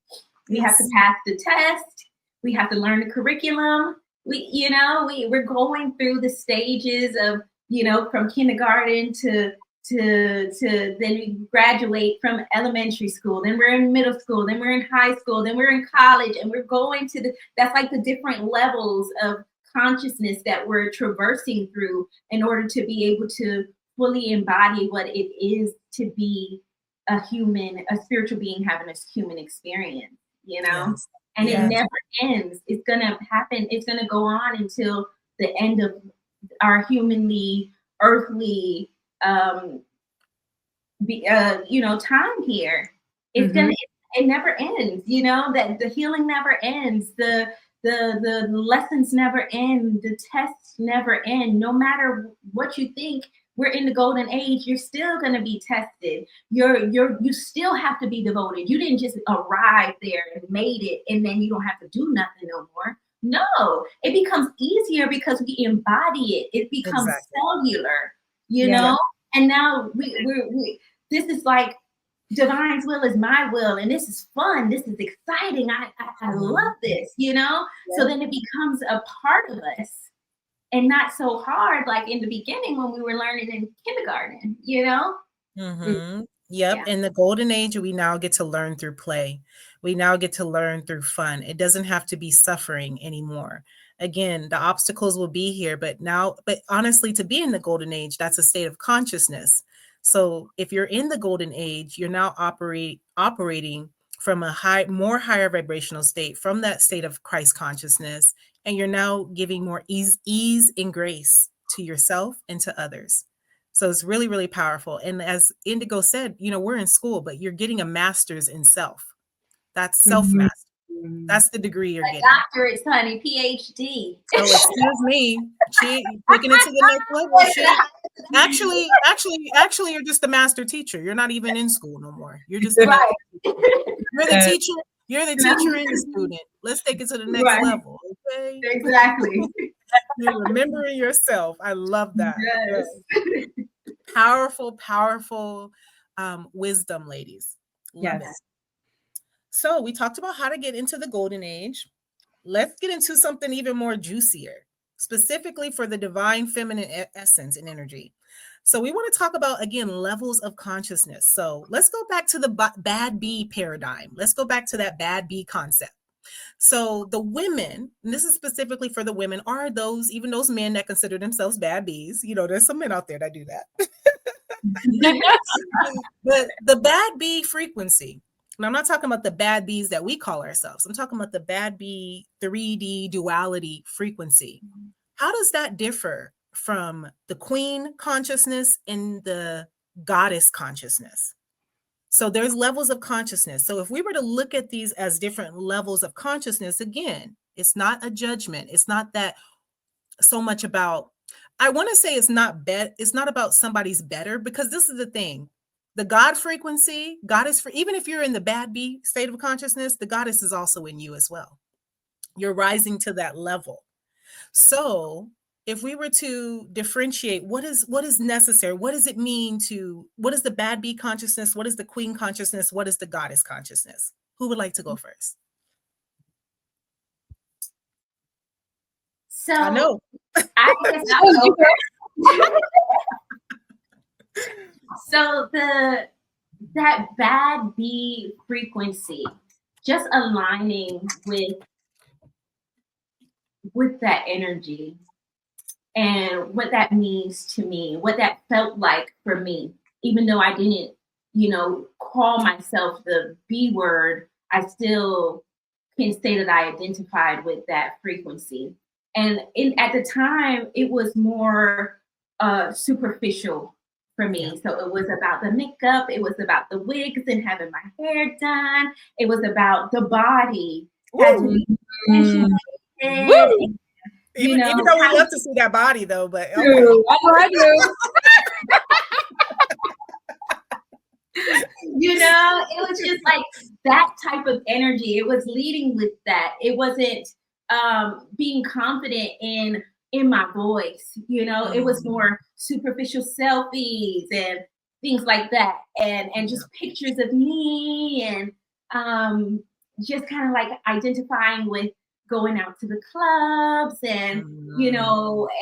A: We have to
C: Yes.
A: pass the test. We have to learn the curriculum. We're going through the stages of, from kindergarten to then we graduate from elementary school, then we're in middle school, then we're in high school, then we're in college, and we're going to that's like the different levels of consciousness that we're traversing through in order to be able to fully embody what it is to be a spiritual being having a human experience,
C: Yes.
A: and
C: Yes.
A: it never ends. It's gonna happen. It's gonna go on until the end of our humanly, earthly, time here. It's gonna. It never ends. That the healing never ends. The lessons never end. The tests never end. No matter what you think, we're in the golden age. You're still gonna be tested. You still have to be devoted. You didn't just arrive there and made it, and then you don't have to do nothing no more. No, it becomes easier because we embody it. It becomes cellular, And now we this is like divine's will is my will, and this is fun. This is exciting. I love this, So then it becomes a part of us, and not so hard like in the beginning when we were learning in kindergarten,
C: Mm-hmm. Yep.
A: Yeah.
C: In the golden age, we now get to learn through play. We now get to learn through fun. It doesn't have to be suffering anymore. Again, the obstacles will be here, but honestly, to be in the golden age, that's a state of consciousness. So if you're in the golden age, you're now operating from a more higher vibrational state, from that state of Christ consciousness, and you're now giving more ease and grace to yourself and to others. So it's really, really powerful. And as Indigo said, we're in school, but you're getting a master's in self. That's self-mastery. That's the degree you're getting.
A: Doctorate, honey, PhD.
C: Oh, excuse me. She taking it to the next level. Actually, you're just a master teacher. You're not even in school no more. You're just you're the teacher. You're the teacher and the student. Let's take it to the next level. Okay.
A: Exactly.
C: You're remembering yourself. I love that.
A: Yes.
C: Powerful wisdom, ladies. Love it. So we talked about how to get into the golden age. Let's get into something even more juicier, specifically for the divine feminine essence and energy. So we want to talk about, again, levels of consciousness. So let's go back to the B.A.D paradigm. Let's go back to that B.A.D concept. So the women, and this is specifically for the women, are even those men that consider themselves bad bees. There's some men out there that do that. But the bad bee frequency, and I'm not talking about the bad bees that we call ourselves. I'm talking about the bad bee 3D duality frequency. How does that differ from the queen consciousness and the goddess consciousness? So there's levels of consciousness. So if we were to look at these as different levels of consciousness, again, it's not a judgment. It's not that so much about, I want to say it's not about somebody's better, because this is the thing. The God frequency, even if you're in the bad bee state of consciousness, the goddess is also in you as well. You're rising to that level. So if we were to differentiate, what is necessary? What does it mean what is the bad B consciousness? What is the queen consciousness? What is the goddess consciousness? Who would like to go first?
A: So
C: I know.
A: I guess I'll go first. So that bad B frequency, just aligning with that energy and what that means to me, what that felt like for me, even though I didn't, call myself the B word, I still can say that I identified with that frequency. And at the time, it was more superficial for me.
C: Yeah.
A: So it was about the makeup, it was about the wigs and having my hair done, it was about the body had to be accentuated.
C: Even though we love to see that body, though, but okay.
D: I do.
A: It was just like that type of energy. It was leading with that. It wasn't being confident in my voice. It was more superficial selfies and things like that, and just pictures of me, and just kind of like identifying with going out to the clubs and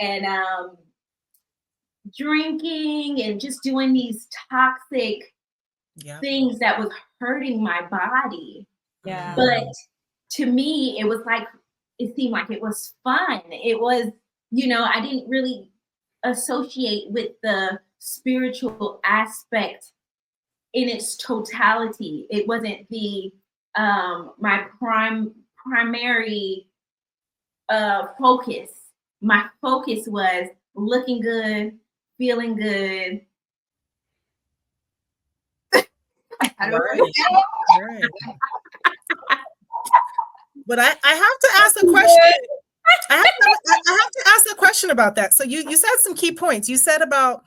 A: and drinking and just doing these toxic things that was hurting my body.
D: Yeah.
A: But to me, it seemed like it was fun. It was, I didn't really associate with the spiritual aspect in its totality. It wasn't the my primary focus. My focus was looking good, feeling good.
C: Right. But I have to ask a question. I have to ask a question about that. So you said some key points. You said about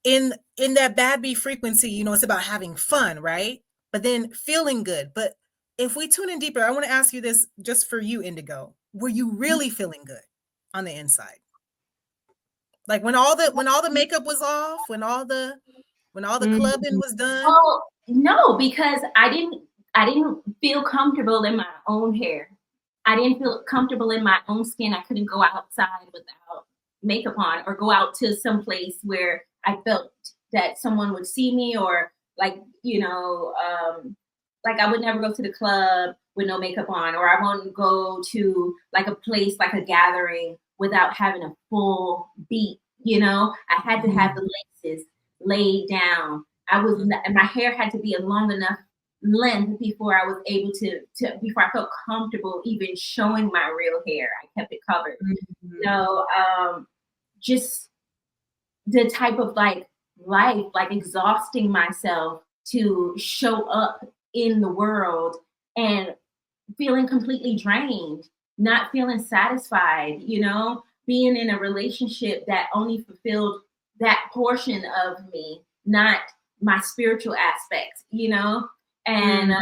C: in that bad B frequency, it's about having fun, right? But then feeling good. But if we tune in deeper, I want to ask you this just for you, Indigo. Were you really feeling good on the inside? Like when all the makeup was off, when all the clubbing was done?
A: Well, no, because I didn't feel comfortable in my own hair. I didn't feel comfortable in my own skin. I couldn't go outside without makeup on, or go out to some place where I felt that someone would see me, or like I would never go to the club with no makeup on, or I won't go to like a place, like a gathering, without having a full beat. I had to have the laces laid down. My hair had to be a long enough length before I was able to before I felt comfortable even showing my real hair. I kept it covered. Just the type of life, exhausting myself to show up in the world and feeling completely drained, not feeling satisfied, being in a relationship that only fulfilled that portion of me, not my spiritual aspect, and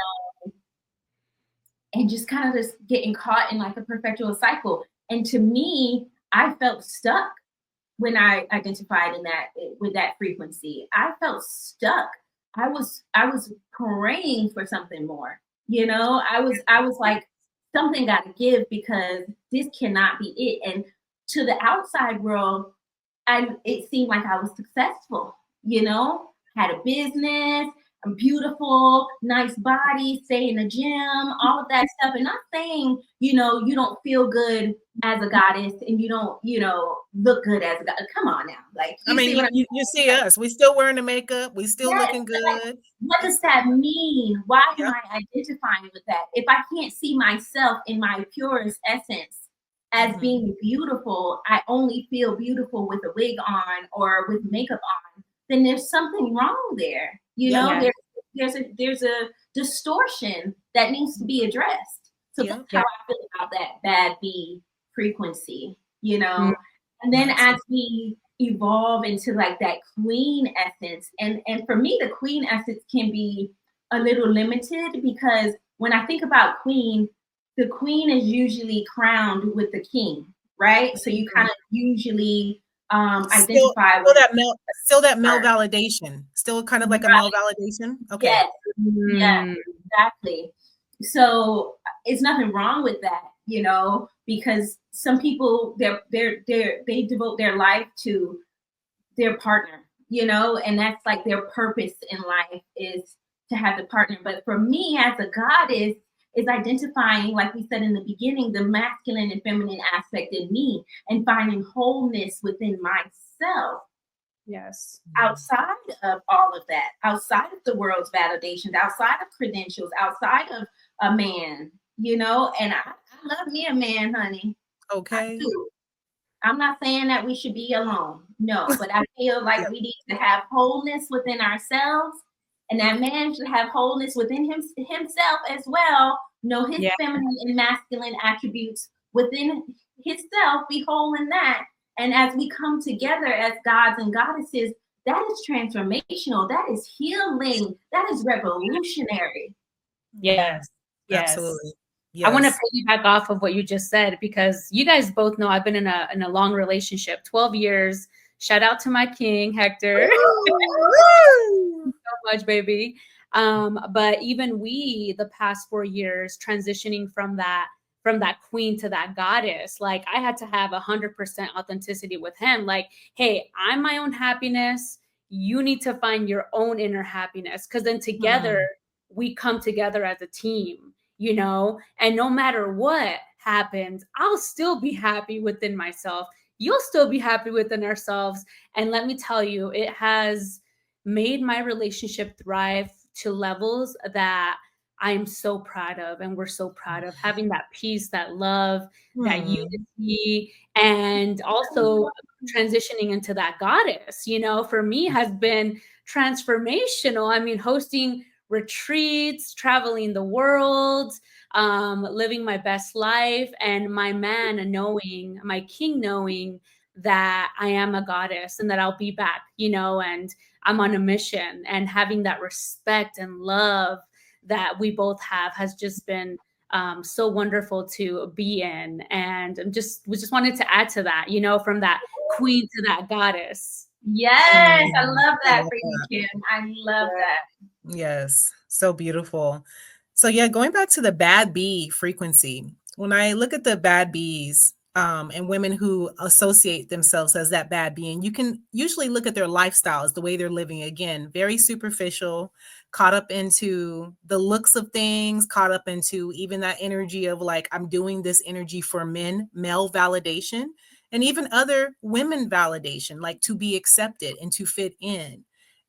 A: just kind of just getting caught in like a perpetual cycle. And to me, I felt stuck when I identified with that frequency. I felt stuck. I was praying for something more. I was like, something got to give, because this cannot be it. And to the outside world, it seemed like I was successful, had a business, I'm beautiful, nice body, stay in the gym, all of that stuff. And not saying, you don't feel good as a goddess and you don't, look good as a goddess. Come on now. Like,
C: you see us, we still wearing the makeup, we still looking good.
A: Like, what does that mean? Why am I identifying with that? If I can't see myself in my purest essence as being beautiful, I only feel beautiful with a wig on or with makeup on, then there's something wrong there. There's a distortion that needs to be addressed. So that's how I feel about that bad B frequency, and then as we evolve into like that queen essence, and for me, the queen essence can be a little limited, because when I think about queen, the queen is usually crowned with the king, right? So you kind of usually
C: Still,
A: identify
C: still
A: with
C: that male, still that male
A: her.
C: validation, still kind of like a
A: Right.
C: male validation. Okay.
A: Yes. Yes.
D: Mm,
A: Exactly. So it's nothing wrong with that, you know, because some people they devote their life to their partner, you know, and that's like their purpose in life is to have a partner. But for me as a goddess, is identifying, like we said in the beginning, the masculine and feminine aspect in me and finding wholeness within myself
D: yes.
A: outside of all of that, outside of the world's validations, outside of credentials, outside of a man, you know, and I love me a man, honey. I
C: Okay.
A: do. I'm not saying that we should be alone. No, but I feel like
C: Yeah.
A: we need to have wholeness within ourselves, and that man should have wholeness within himself as well. Know his
D: Yeah.
A: feminine and masculine attributes within himself, be whole in that. And as we come together as gods and goddesses, that is transformational. That is healing. That is revolutionary.
C: Mm,
D: Yes. Yes.
C: absolutely.
D: I want to
C: Yes.
D: piggyback off of what you just said because you guys both know I've been in a long relationship, 12 years. Shout out to my king, Hector.
C: Woo!
D: So much, baby. But even we, the past 4 years, transitioning from that queen to that goddess, like I had to have 100% authenticity with him. Like, hey, I'm my own happiness. You need to find your own inner happiness, because then together
C: Mm,
D: we come together as a team, you know. And no matter what happens, I'll still be happy within myself. You'll still be happy within ourselves. And let me tell you, it has made my relationship thrive to levels that I am so proud of. And we're so proud of having that peace, that love, that
C: mm,
D: unity, and also transitioning into that goddess, you know, for me has been transformational. I mean, hosting retreats, traveling the world, living my best life, and my man knowing, my king knowing that I am a goddess and that I'll be back, you know, and I'm on a mission, and having that respect and love that we both have has just been so wonderful to be in. And we just wanted to add to that, you know, from that queen to that goddess.
A: Yes, I
C: mm.
A: love
C: I
A: that
C: love
A: for you,
C: that.
A: Kim. I love that.
C: Yes, so beautiful. So yeah, going back to the bad bee frequency, when I look at the bad bees, and women who associate themselves as that bad bee, and you can usually look at their lifestyles, the way they're living, again, very superficial, caught up into the looks of things, caught up into even that energy of like, I'm doing this energy for men, male validation, and even other women validation, like to be accepted and to fit in,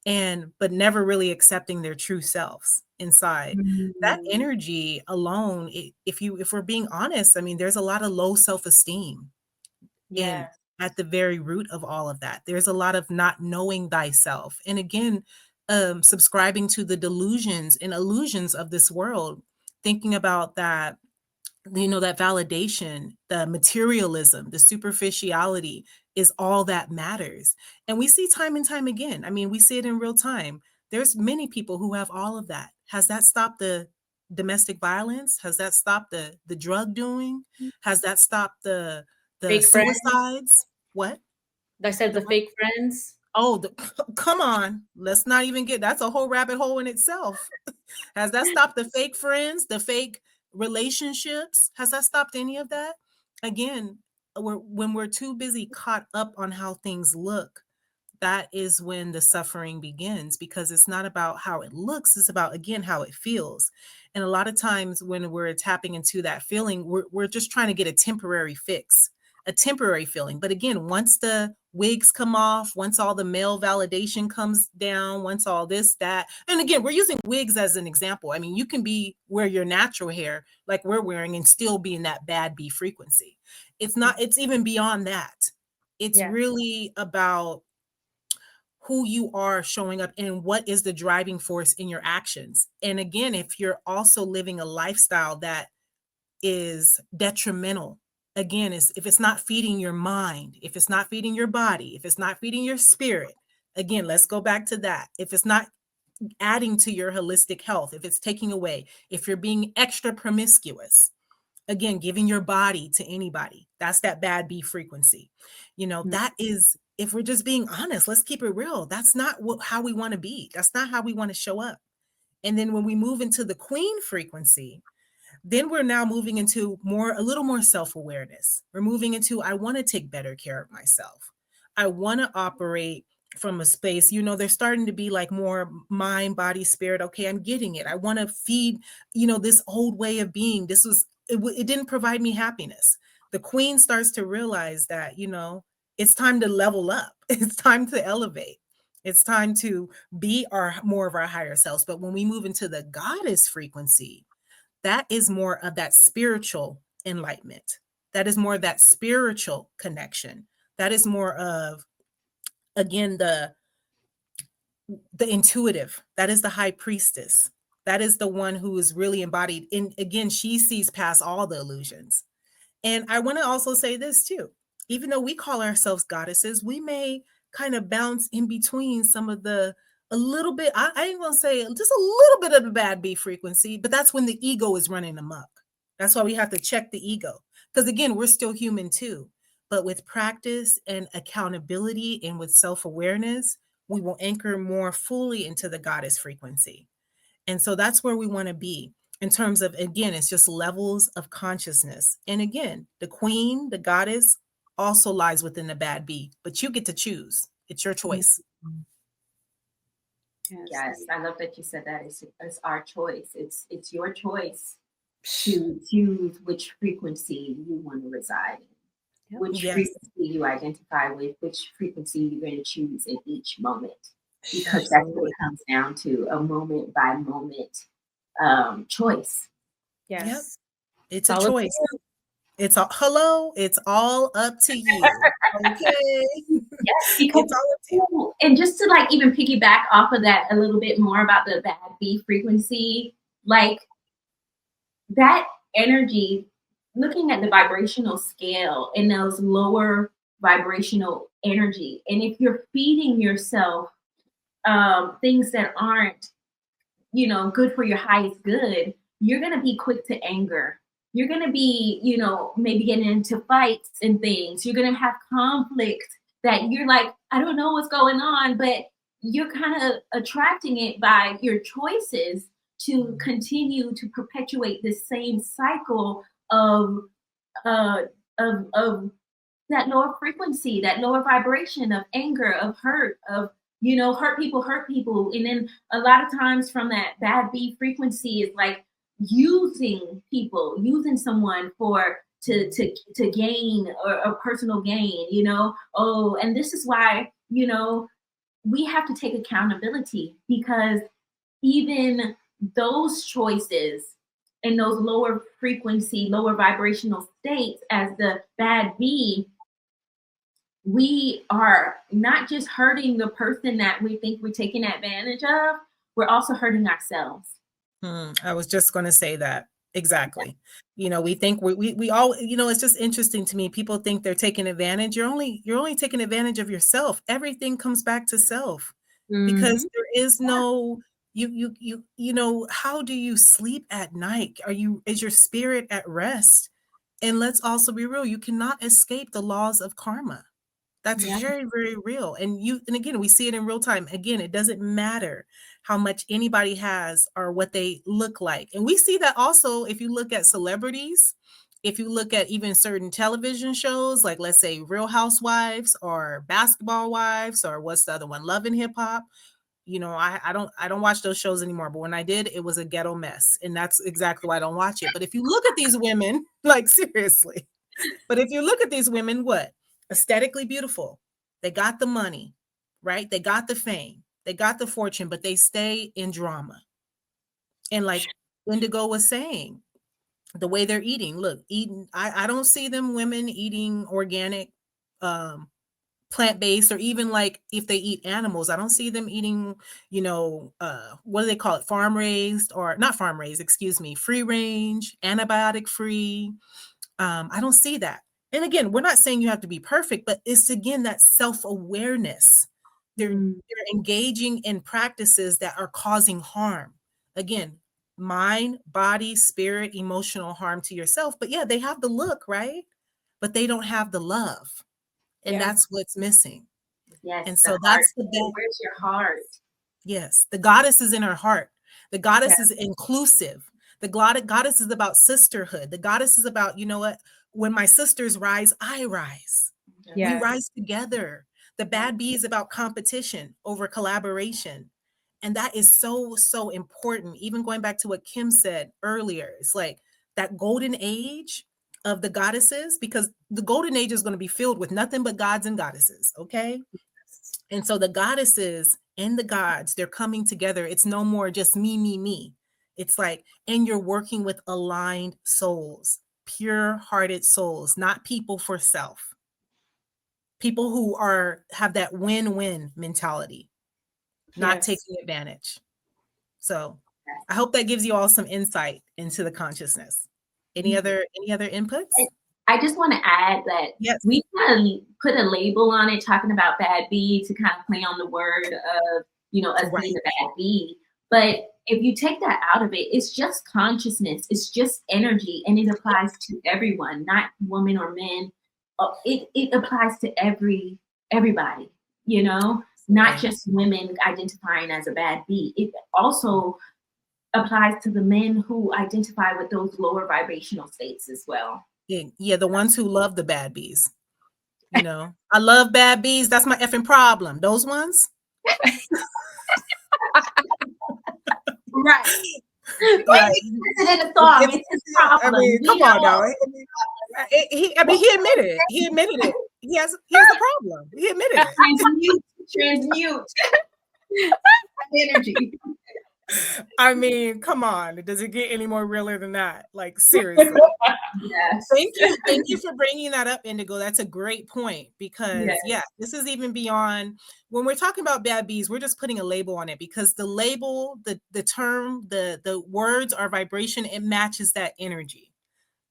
C: and but never really accepting their true selves inside. That
D: Mm,
C: energy alone, if we're being honest, I mean, there's a lot of low self-esteem in
D: yes.
C: at the very root of all of that. There's a lot of not knowing thyself. And again, subscribing to the delusions and illusions of this world, thinking about that, you know, that validation, the materialism, the superficiality is all that matters. And we see time and time again. I mean, we see it in real time. There's many people who have all of that. Has that stopped the domestic violence? Has that stopped the drug doing? Has that stopped the
D: Fake friends.
C: suicides? What?
D: I said
C: The
D: the
C: what?
D: fake friends.
C: Oh, come on. Let's not even get, that's a whole rabbit hole in itself. Has that stopped the fake friends, the fake relationships? Has that stopped any of that? Again, when we're too busy caught up on how things look, that is when the suffering begins, because it's not about how it looks, it's about, again, how it feels. And a lot of times when we're tapping into that feeling, we're just trying to get a temporary fix, a temporary feeling. But again, once the wigs come off, once all the male validation comes down, once all this, that, and again, we're using wigs as an example. I mean, you can wear your natural hair like we're wearing and still be in that bad bee frequency. It's not, it's even beyond that. It's
D: Yeah.
C: really about who you are showing up and what is the driving force in your actions. And again, if you're also living a lifestyle that is detrimental, again, is if it's not feeding your mind, if it's not feeding your body, if it's not feeding your spirit, again, let's go back to that. If it's not adding to your holistic health, if it's taking away, if you're being extra promiscuous, Again, giving your body to anybody. That's that bad B frequency.
D: Mm.
C: That is, if we're just being honest, let's keep it real. That's not how we want to be. That's not how we want to show up. And then when we move into the queen frequency, then we're now moving into a little more self-awareness. We're moving into, I want to take better care of myself. I want to operate from a space, there's starting to be like more mind, body, spirit. Okay, I'm getting it. I want to feed, this old way of being. It didn't provide me happiness. The queen starts to realize that, it's time to level up. It's time to elevate. It's time to be more of our higher selves. But when we move into the goddess frequency, that is more of that spiritual enlightenment. That is more of that spiritual connection. That is more of, again, the intuitive. That is the high priestess. That is the one who is really embodied. And again, she sees past all the illusions. And I want to also say this too. Even though we call ourselves goddesses, we may kind of bounce in between some of a little bit, I ain't gonna say just a little bit of the bad B frequency, but that's when the ego is running amok. That's why we have to check the ego. Because again, we're still human too. But with practice and accountability and with self-awareness, we will anchor more fully into the goddess frequency. And so that's where we want to be in terms of, again, it's just levels of consciousness. And again, the queen, the goddess, also lies within the bad B, but you get to choose. It's your choice.
A: Yes, I love that you said that. It's our choice. It's your choice to choose which frequency you want to reside in, which frequency you identify with, which frequency you're going to choose in each moment, because that's what it comes down to, a moment by moment choice.
D: Yes.
C: Yep. It's a choice. It's all up to you. Okay.
A: Yes, because it's all up to you. And just to like even piggyback off of that a little bit more about the bad B frequency, like that energy, looking at the vibrational scale and those lower vibrational energy, and if you're feeding yourself things that aren't, good for your highest good, you're going to be quick to anger. You're going to be, maybe getting into fights and things. You're going to have conflict that you're like, I don't know what's going on, but you're kind of attracting it by your choices to continue to perpetuate the same cycle of that lower frequency, that lower vibration of anger, of hurt, of hurt people. And then a lot of times from that bad B frequency is like using people, using someone to gain or personal gain, and this is why, we have to take accountability, because even those choices and those lower frequency, lower vibrational states as the bad B, we are not just hurting the person that we think we're taking advantage of, we're also hurting ourselves.
C: I was just going to say that. Exactly. We think we all, it's just interesting to me. People think they're taking advantage. You're only taking advantage of yourself. Everything comes back to self, because there is no, how do you sleep at night? Is your spirit at rest? And let's also be real. You cannot escape the laws of karma. That's very, very real. And again, we see it in real time. Again, it doesn't matter how much anybody has or what they look like. And we see that also if you look at celebrities, if you look at even certain television shows, like let's say Real Housewives or Basketball Wives, or what's the other one, Love and Hip Hop. I don't watch those shows anymore, but when I did, it was a ghetto mess. And that's exactly why I don't watch it. But if you look at these women, like seriously, but if you look at these women, what? Aesthetically beautiful. They got the money, right? They got the fame. They got the fortune, but they stay in drama. And like Indigo was saying, the way they're eating, I don't see them women eating organic, plant-based, or even like if they eat animals, I don't see them eating, what do they call it? Farm raised, or not farm raised, excuse me, free range, antibiotic free. I don't see that. And again, we're not saying you have to be perfect, but it's again that self-awareness. They're engaging in practices that are causing harm. Again, mind, body, spirit, emotional harm to yourself. But yeah, they have the look, right? But they don't have the love. And that's what's missing.
A: Yes,
C: And
A: the
C: so
A: heart.
C: that's the best.
A: Where's your heart?
C: Yes, the goddess is in her heart. The goddess
A: Yeah.
C: is inclusive. The goddess is about sisterhood. The goddess is about, you know what? When my sisters rise, I rise. We
D: Yes.
C: rise together. The bad bee is about competition over collaboration. And that is so, so important. Even going back to what Kim said earlier, it's like that golden age of the goddesses, because the golden age is going to be filled with nothing but gods and goddesses. Okay. And so the goddesses and the gods, they're coming together. It's no more just me, me, me. It's like, and you're working with aligned souls, pure hearted souls, not people for self. People who have that win-win mentality, not
D: Yes.
C: taking advantage. So I hope that gives you all some insight into the consciousness. Any other inputs?
A: I just want to add that
C: Yes.
A: we kind of put a label on it, talking about bad bee, to kind of play on the word of, you know, us
C: Right.
A: being the bad bee. But if you take that out of it, it's just consciousness. It's just energy, and it applies to everyone, not women or men. It applies to everybody, you know, not
C: Right.
A: just women identifying as a bad bee. It also applies to the men who identify with those lower vibrational states as well.
C: Yeah, the ones who love the bad bees. You know, I love bad bees. That's my effing problem. Those ones.
A: Right.
C: Right.
A: It's in the song. It's his problem.
C: I mean, come on now. He admitted it. He admitted it. He has a problem. He admitted it.
A: Transmute energy.
C: I mean, come on. Does it get any more realer than that? Like, seriously.
A: Yes.
C: Thank you for bringing that up, Indigo. That's a great point, because
A: Yes.
C: this is even beyond when we're talking about bad bees. We're just putting a label on it, because the label, the term, the words are vibration. It matches that energy.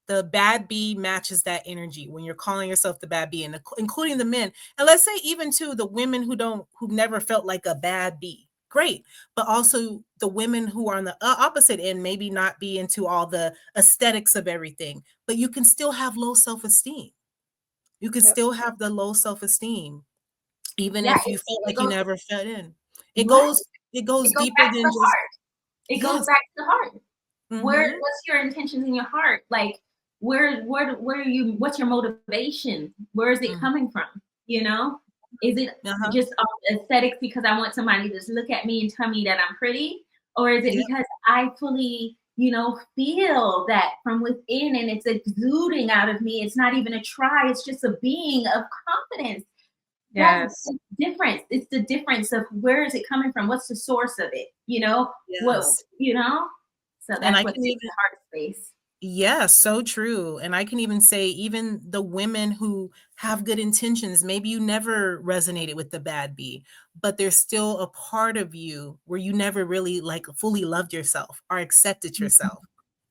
C: The bad bee matches that energy when you're calling yourself the bad bee, and including the men. And let's say even to the women who've never felt like a bad bee. Great. But also the women who are on the opposite end, maybe not be into all the aesthetics of everything, but you can still have low self-esteem. You can still have the low self-esteem, even if you felt like you never fit in. It goes deeper
A: back
C: than
A: to the
C: just
A: heart. It goes back to the heart.
C: Mhm.
A: What's your intentions in your heart? Like, where are you? What's your motivation? Where is it coming from? You know, is it just aesthetics because I want somebody to just look at me and tell me that I'm pretty, or is it because I fully, you know, feel that from within and it's exuding out of me? It's not even a try. It's just a being of confidence.
D: Yes.
A: That's the difference. It's the difference of where is it coming from? What's the source of it? You know, what, you know? So that's what's in the heart space.
C: Yeah, so true. And I can even say, even the women who have good intentions, maybe you never resonated with the bad bee, but there's still a part of you where you never really like fully loved yourself or accepted yourself.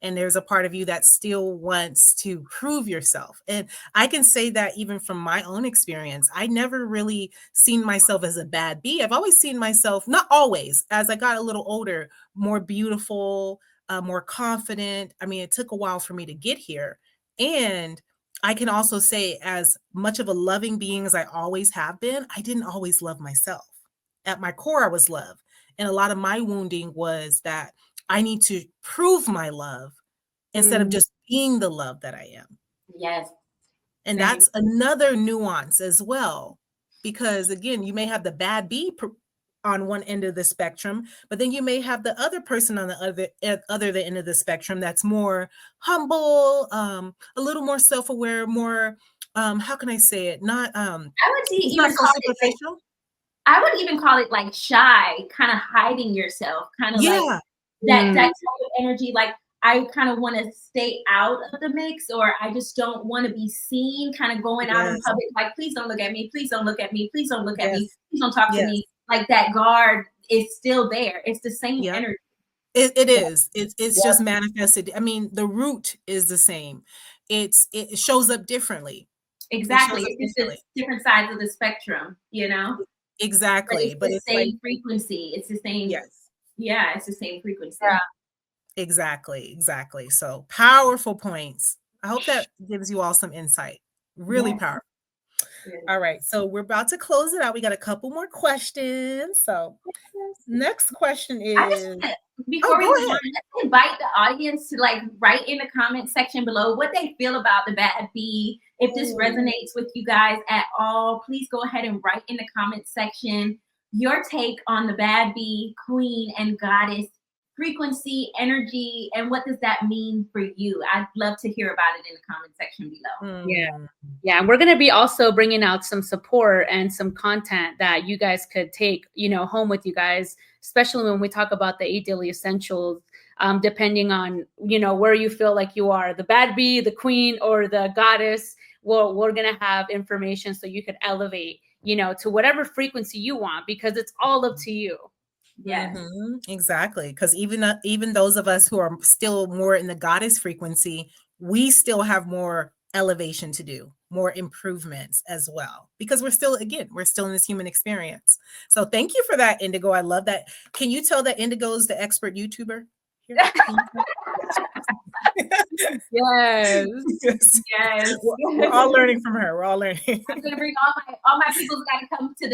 C: And there's a part of you that still wants to prove yourself. And I can say that even from my own experience, I never really seen myself as a bad bee. I've always seen myself, not always, as I got a little older, more beautiful, more confident. I mean, it took a while for me to get here. And I can also say, as much of a loving being as I always have been, I didn't always love myself. At my core, I was love. And a lot of my wounding was that I need to prove my love instead of just being the love that I am.
A: Yes.
C: And that's another nuance as well. Because again, you may have the bad bee on one end of the spectrum, but then you may have the other person on the other end of the spectrum that's more humble, a little more self-aware, more how can I say it? Not
A: I would
C: even so superficial.
A: I would even call it like shy, kind of hiding yourself, kind of like that type of energy. Like, I kind of want to stay out of the mix, or I just don't want to be seen kind of going out in public. Like, please don't look at me. Please don't look at me. Please don't look at me. Please don't talk to me. Like, that guard is still there. It's the same energy.
C: It is. It's just manifested. I mean, the root is the same. It shows up differently.
A: Exactly. It's just different sides of the spectrum, you know?
C: Exactly.
A: But it's the same frequency. It's the same.
C: Yes.
A: Yeah, it's the same frequency.
D: Yeah.
C: Exactly. So powerful points. I hope that gives you all some insight. Really
A: Yes.
C: powerful.
A: Yes.
C: All right. So we're about to close it out. We got a couple more questions. So next question
A: I just
C: is,
A: wanna,
C: oh,
A: before we
C: go
A: move
C: ahead.
A: on, let's invite the audience to like write in the comment section below what they feel about the bad B. If this resonates with you guys at all, please go ahead and write in the comment section your take on the bad B, queen, and goddess frequency, energy, and what does that mean for you? I'd love to hear about it in the comment section below.
D: Yeah, and we're going to be also bringing out some support and some content that you guys could take, home with you guys, especially when we talk about the 8 daily essentials, depending on, where you feel like you are, the bad bee, the queen, or the goddess. Well, we're going to have information so you could elevate, to whatever frequency you want, because it's all up to you.
A: Yes.
C: Exactly. Because even those of us who are still more in the goddess frequency, we still have more elevation to do, more improvements as well. Because we're still in this human experience. So thank you for that, Indigo. I love that. Can you tell that Indigo is the expert YouTuber here?
D: Yes.
A: Yes.
C: We're all learning from her. We're all learning.
A: I'm gonna bring all my people's got to come to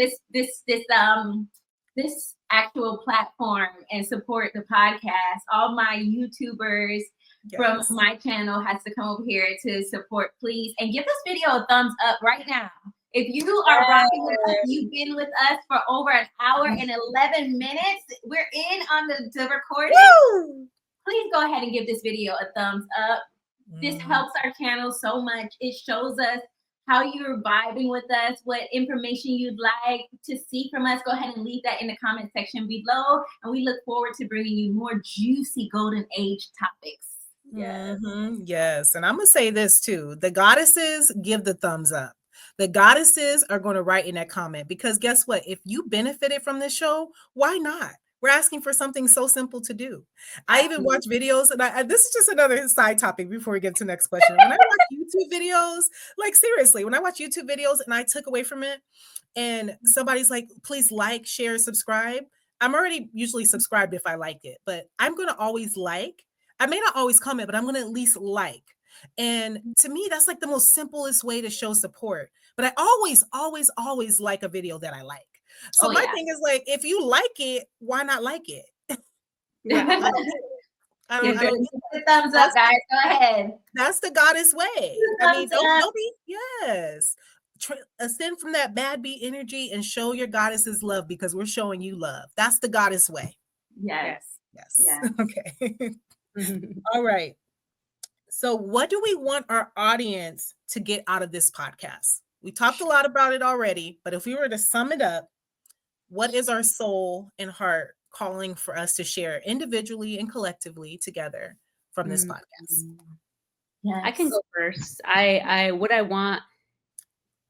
A: this actual platform and support the podcast. All my YouTubers from my channel has to come over here to support, please, and give this video a thumbs up right now. If you are rocking with us, you've been with us for over an hour and 11 minutes. We're in on the recording. Woo! Please go ahead and give this video a thumbs up. This helps our channel so much. It shows us how you're vibing with us, what information you'd like to see from us. Go ahead and leave that in the comment section below. And we look forward to bringing you more juicy golden age topics.
C: Yes. Yes. And I'm going to say this too. The goddesses give the thumbs up. The goddesses are going to write in that comment, because guess what? If you benefited from this show, why not? We're asking for something so simple to do. I even watch videos, and this is just another side topic before we get to the next question. When I watch YouTube videos, like seriously, when I watch YouTube videos and I took away from it and somebody's like, please like, share, subscribe. I'm already usually subscribed if I like it, but I'm going to always like. I may not always comment, but I'm going to at least like. And to me, that's like the most simplest way to show support. But I always like a video that I like. So my thing is like, if you like it, why not like it? I don't get
A: the thumbs up, guys. Go ahead.
C: That's the goddess way. I mean, don't be, ascend from that bad bee energy and show your goddesses love, because we're showing you love. That's the goddess way.
A: Yes.
C: Okay. All right. So what do we want our audience to get out of this podcast? We talked a lot about it already, but if we were to sum it up, what is our soul and heart calling for us to share individually and collectively together from this podcast?
D: Yes. I can go first. What I want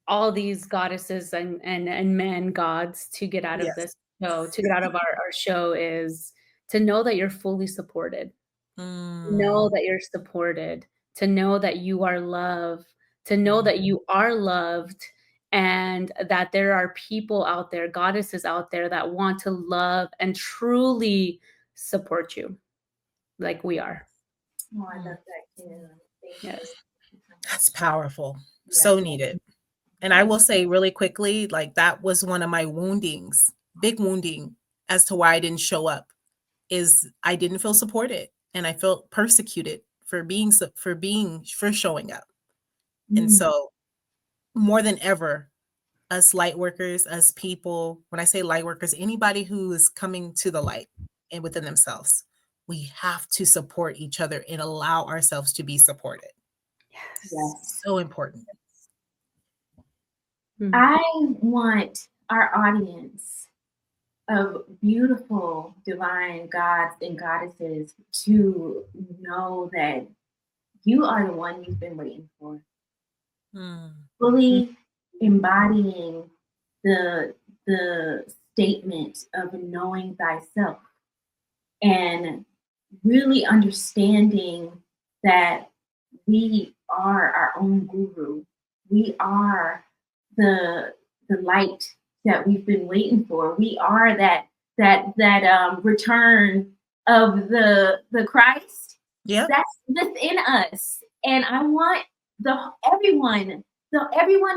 D: all these goddesses and men gods to get out of this show, to get out of our show, is to know that you're fully supported. Know that you're supported, to know that you are loved, to know that you are loved, and that there are people out there, goddesses out there, that want to love and truly support you like we are.
A: Oh, I love that too.
D: Yes.
C: That's powerful. So needed. And I will say really quickly, like that was one of my woundings, big wounding as to why I didn't show up, is I didn't feel supported. And I felt persecuted for showing up. And so more than ever, us light workers, us people, when I say light workers, anybody who is coming to the light and within themselves, we have to support each other and allow ourselves to be supported. Yes. So important.
A: I want our audience of beautiful divine gods and goddesses to know that you are the one you've been waiting for. Fully embodying the statement of knowing thyself, and really understanding that we are our own guru. We are the light that we've been waiting for. We are that return of the Christ
C: Yeah.
A: that's within us. And I want everyone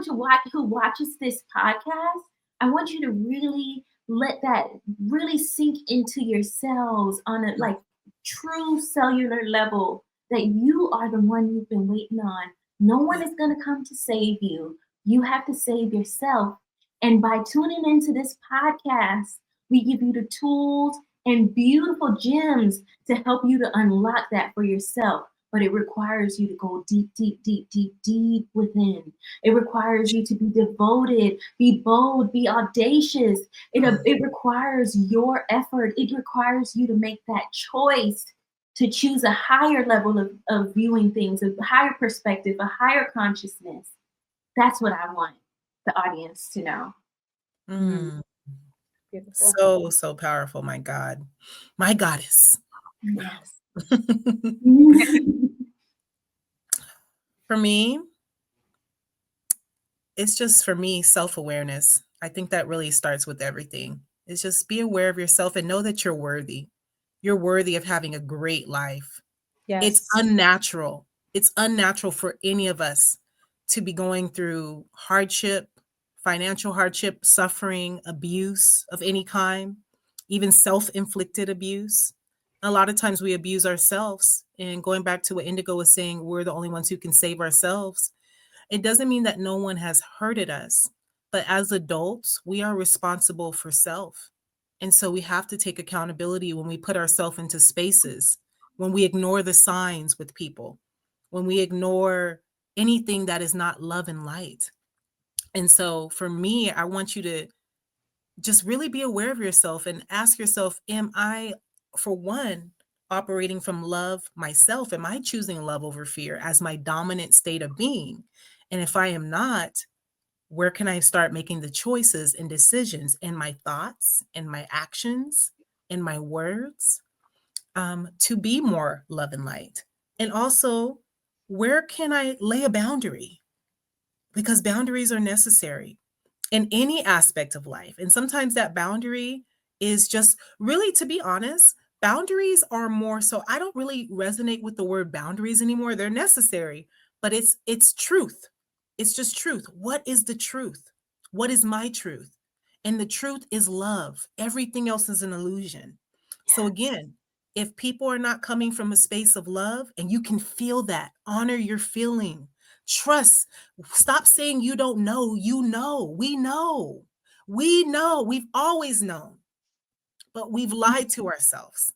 A: to watch who watches this podcast. I want you to really let that really sink into yourselves on a like true cellular level, that you are the one you've been waiting on. No one is going to come to save you. You have to save yourself. And by tuning into this podcast, we give you the tools and beautiful gems to help you to unlock that for yourself. But it requires you to go deep, deep, deep, deep, deep within. It requires you to be devoted, be bold, be audacious. It requires your effort. It requires you to make that choice to choose a higher level of viewing things, a higher perspective, a higher consciousness. That's what I want the audience to know.
C: Mm.
D: Beautiful.
C: So powerful. My God, my goddess.
A: Yes.
C: For me, it's just for me, self-awareness. I think that really starts with everything. It's just be aware of yourself and know that you're worthy. You're worthy of having a great life. It's
D: Yes.
C: unnatural. It's unnatural for any of us to be going through hardship, financial hardship, suffering, abuse of any kind, even self-inflicted abuse. A lot of times we abuse ourselves. And going back to what Indigo was saying, we're the only ones who can save ourselves. It doesn't mean that no one has hurted us, but as adults, we are responsible for self. And so we have to take accountability when we put ourselves into spaces, when we ignore the signs with people, when we ignore anything that is not love and light. And so for me, I want you to just really be aware of yourself and ask yourself, am I, for one, operating from love myself? Am I choosing love over fear as my dominant state of being? And if I am not, where can I start making the choices and decisions in my thoughts, in my actions, in my words, to be more love and light? And also, where can I lay a boundary? Because boundaries are necessary in any aspect of life. And sometimes that boundary is just really, to be honest, boundaries are more so. I don't really resonate with the word boundaries anymore. They're necessary, but it's truth. It's just truth. What is the truth? What is my truth? And the truth is love. Everything else is an illusion. So again, if people are not coming from a space of love and you can feel that, honor your feeling. Trust. Stop saying you don't know. You know. We know. We know. We've always known, but we've lied to ourselves.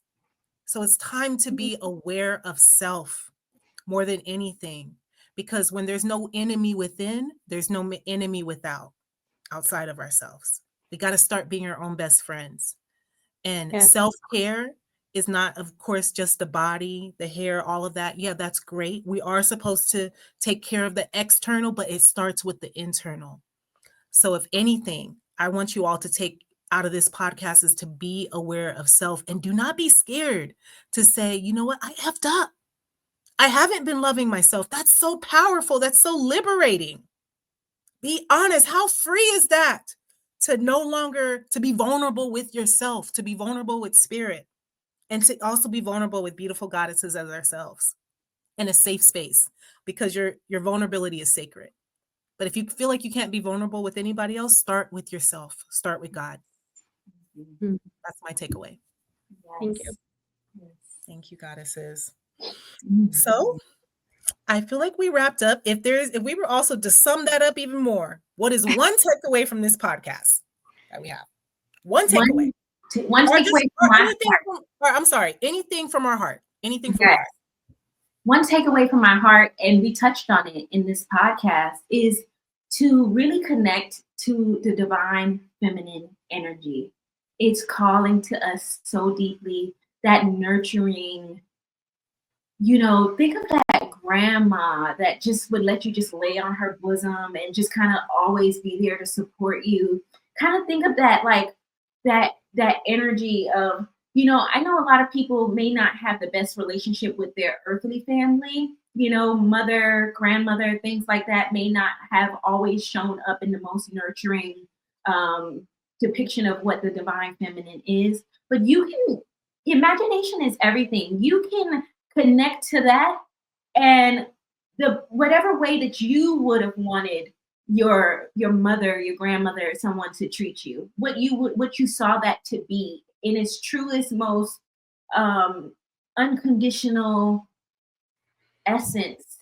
C: So it's time to be aware of self more than anything, because when there's no enemy within, there's no enemy outside of ourselves. We got to start being our own best friends. And
D: Yes.
C: self-care is not, of course, just the body, the hair, all of that. Yeah, that's great. We are supposed to take care of the external, but it starts with the internal. So if anything, I want you all to take out of this podcast is to be aware of self, and do not be scared to say, you know what, I effed up. I haven't been loving myself. That's so powerful. That's so liberating. Be honest. How free is that? To no longer, to be vulnerable with yourself, to be vulnerable with spirit, and to also be vulnerable with beautiful goddesses as ourselves in a safe space, because your vulnerability is sacred. But if you feel like you can't be vulnerable with anybody else, start with yourself. Start with God.
D: Mhm.
C: That's my takeaway.
D: Thank you.
C: Thank you, goddesses.
A: Mm-hmm.
C: So I feel like we wrapped up. If we were also to sum that up even more, what is one takeaway from this podcast that we have? One takeaway.
A: One takeaway from my heart.
C: I'm sorry, anything from our heart. Anything from our heart.
A: One takeaway from my heart, and we touched on it in this podcast, is to really connect to the divine feminine energy. It's calling to us so deeply, that nurturing, think of that grandma that just would let you just lay on her bosom and just kind of always be there to support you. Kind of think of that, like that energy of, I know a lot of people may not have the best relationship with their earthly family, mother, grandmother, things like that may not have always shown up in the most nurturing depiction of what the divine feminine is. But you can imagination is everything. You can connect to that, and the whatever way that you would have wanted your mother, your grandmother, someone to treat you, what you saw that to be in its truest, most um, unconditional essence.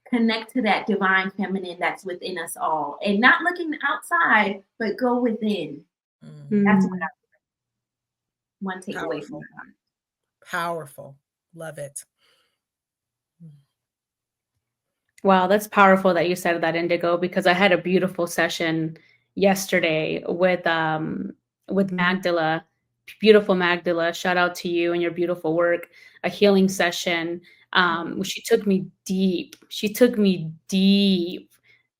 A: Connect to that divine feminine that's within us all, and not looking outside, but go within. That's what I one takeaway from
C: Powerful.
A: that.
C: Powerful. Love it.
D: Wow, that's powerful that you said that, Indigo, because I had a beautiful session yesterday with Magdala, beautiful Magdala. Shout out to you and your beautiful work. A healing session. She took me deep. She took me deep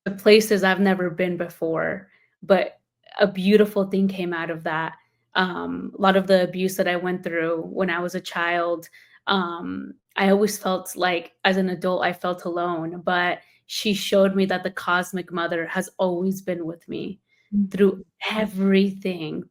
D: to places I've never been before. But a beautiful thing came out of that. A lot of the abuse that I went through when I was a child, I always felt like as an adult, I felt alone, but she showed me that the cosmic mother has always been with me through everything,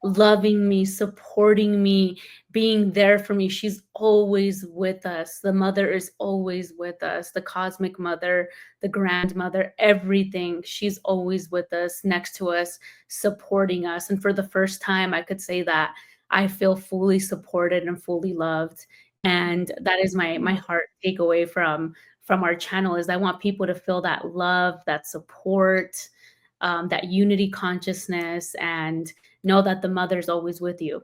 D: loving me, supporting me, being there for me. She's always with us. The mother is always with us. The cosmic mother, the grandmother, everything. She's always with us, next to us, supporting us. And for the first time, I could say that I feel fully supported and fully loved. And that is my heart takeaway from our channel, is I want people to feel that love, that support, that unity consciousness, and know that the mother's always with you,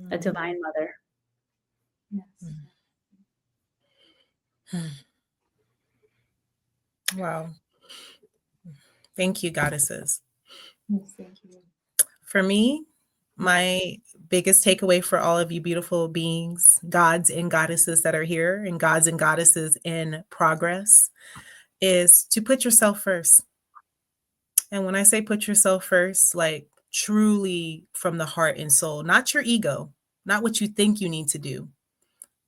D: a divine mother.
A: Yes.
C: Wow. Thank you, goddesses.
A: Yes, thank you.
C: For me, my biggest takeaway for all of you beautiful beings, gods and goddesses that are here, and gods and goddesses in progress, is to put yourself first. And when I say put yourself first, like truly from the heart and soul, not your ego, not what you think you need to do,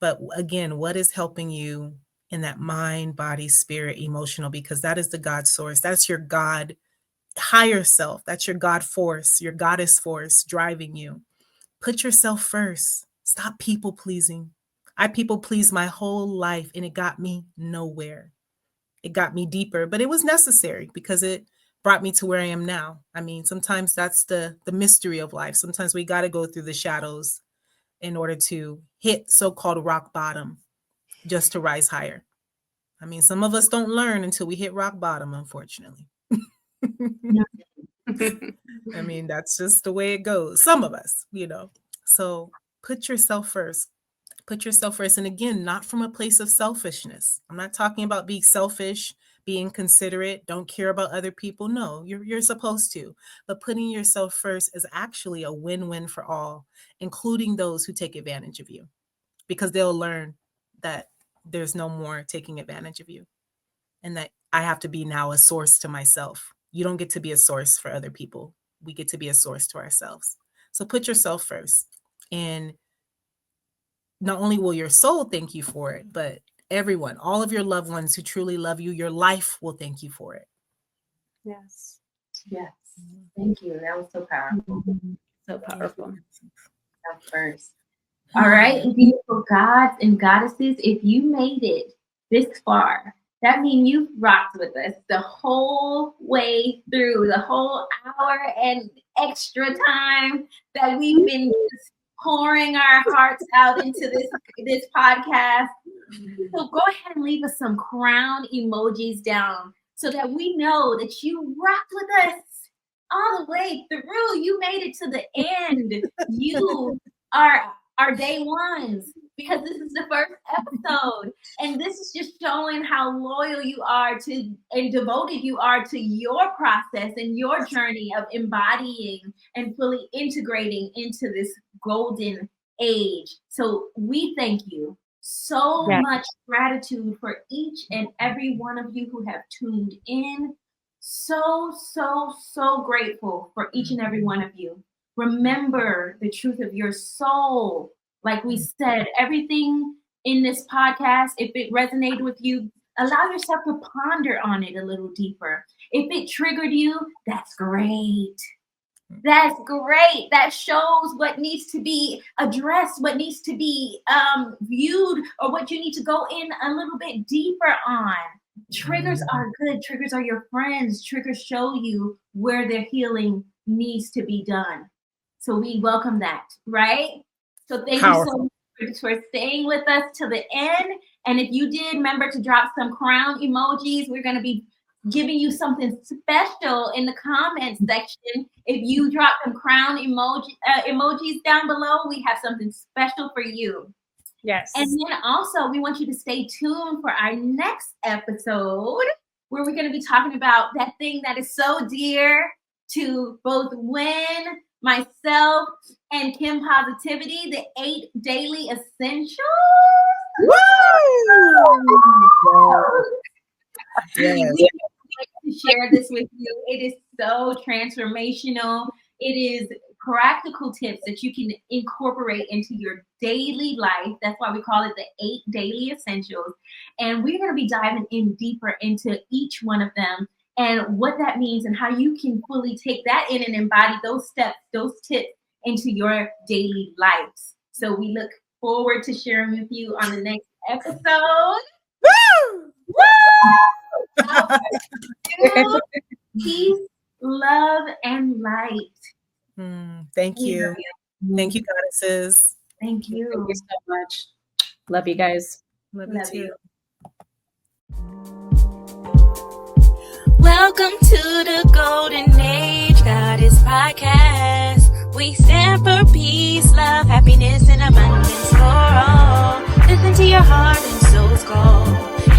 C: but again, what is helping you in that mind, body, spirit, emotional, because that is the God source. That's your God higher self. That's your God force, your goddess force driving you. Put yourself first. Stop people pleasing. I people pleased my whole life and it got me nowhere. It got me deeper, but it was necessary because it brought me to where I am now. I mean, sometimes that's the mystery of life. Sometimes we got to go through the shadows in order to hit so-called rock bottom just to rise higher. I mean, some of us don't learn until we hit rock bottom, unfortunately. I mean, that's just the way it goes. Some of us, you know. So put yourself first. Put yourself first. And again, not from a place of selfishness. I'm not talking about being selfish, being considerate, don't care about other people. No, you're supposed to. But putting yourself first is actually a win-win for all, including those who take advantage of you, because they'll learn that there's no more taking advantage of you and that I have to be now a source to myself. You don't get to be a source for other people. We get to be a source to ourselves. So put yourself first. And not only will your soul thank you for it, but everyone, all of your loved ones who truly love you, your life will thank you for it.
D: Yes.
A: Yes. Thank you. That was so powerful.
D: So powerful.
A: First. All right, beautiful gods and goddesses, if you made it this far, that means you've rocked with us the whole way through, the whole hour and extra time that we've been just pouring our hearts out into this podcast. So go ahead and leave us some crown emojis down so that we know that you rocked with us all the way through. You made it to the end. You are our day ones, because this is the first episode, and this is just showing how loyal you are to and devoted you are to your process and your journey of embodying and fully integrating into this golden age. So we thank you. So much gratitude for each and every one of you who have tuned in. So grateful for each and every one of you. Remember the truth of your soul. Like we said, everything in this podcast, if it resonated with you, allow yourself to ponder on it a little deeper. If it triggered you, that's great. That's great. That shows what needs to be addressed, what needs to be viewed, or what you need to go in a little bit deeper on. Triggers are good. Triggers are your friends. Triggers show you where their healing needs to be done. So we welcome that, right? So thank you so much for staying with us till the end. And if you did, remember to drop some crown emojis. We're going to be giving you something special in the comments section. If you drop some crown emojis down below, we have something special for you.
C: Yes.
A: And then also, we want you to stay tuned for our next episode, where we're going to be talking about that thing that is so dear to both Wynn, myself, and Kim Positivity, the 8 daily essentials.
C: Woo! Yes.
A: To share this with you. It is so transformational. It is practical tips that you can incorporate into your daily life. That's why we call it the 8 daily essentials. And we're going to be diving in deeper into each one of them and what that means and how you can fully take that in and embody those steps, those tips into your daily lives. So we look forward to sharing with you on the next episode.
C: Woo!
A: Woo! Peace, love, and light.
C: Thank you. Thank you, goddesses.
A: Thank you.
D: Thank you so much. Love you guys.
C: Love you too.
B: Welcome to the Golden Age Goddess Podcast. We stand for peace, love, happiness, and abundance for all. Listen to your heart and soul's call,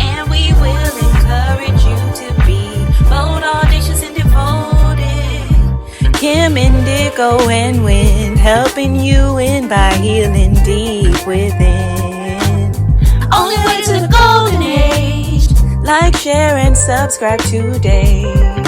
B: and we will encourage you to be bold, audacious, and devoted. Kim, Indigo, and Wynn, helping you win by healing deep within. Only way to the Golden Age. Like, share, and subscribe today.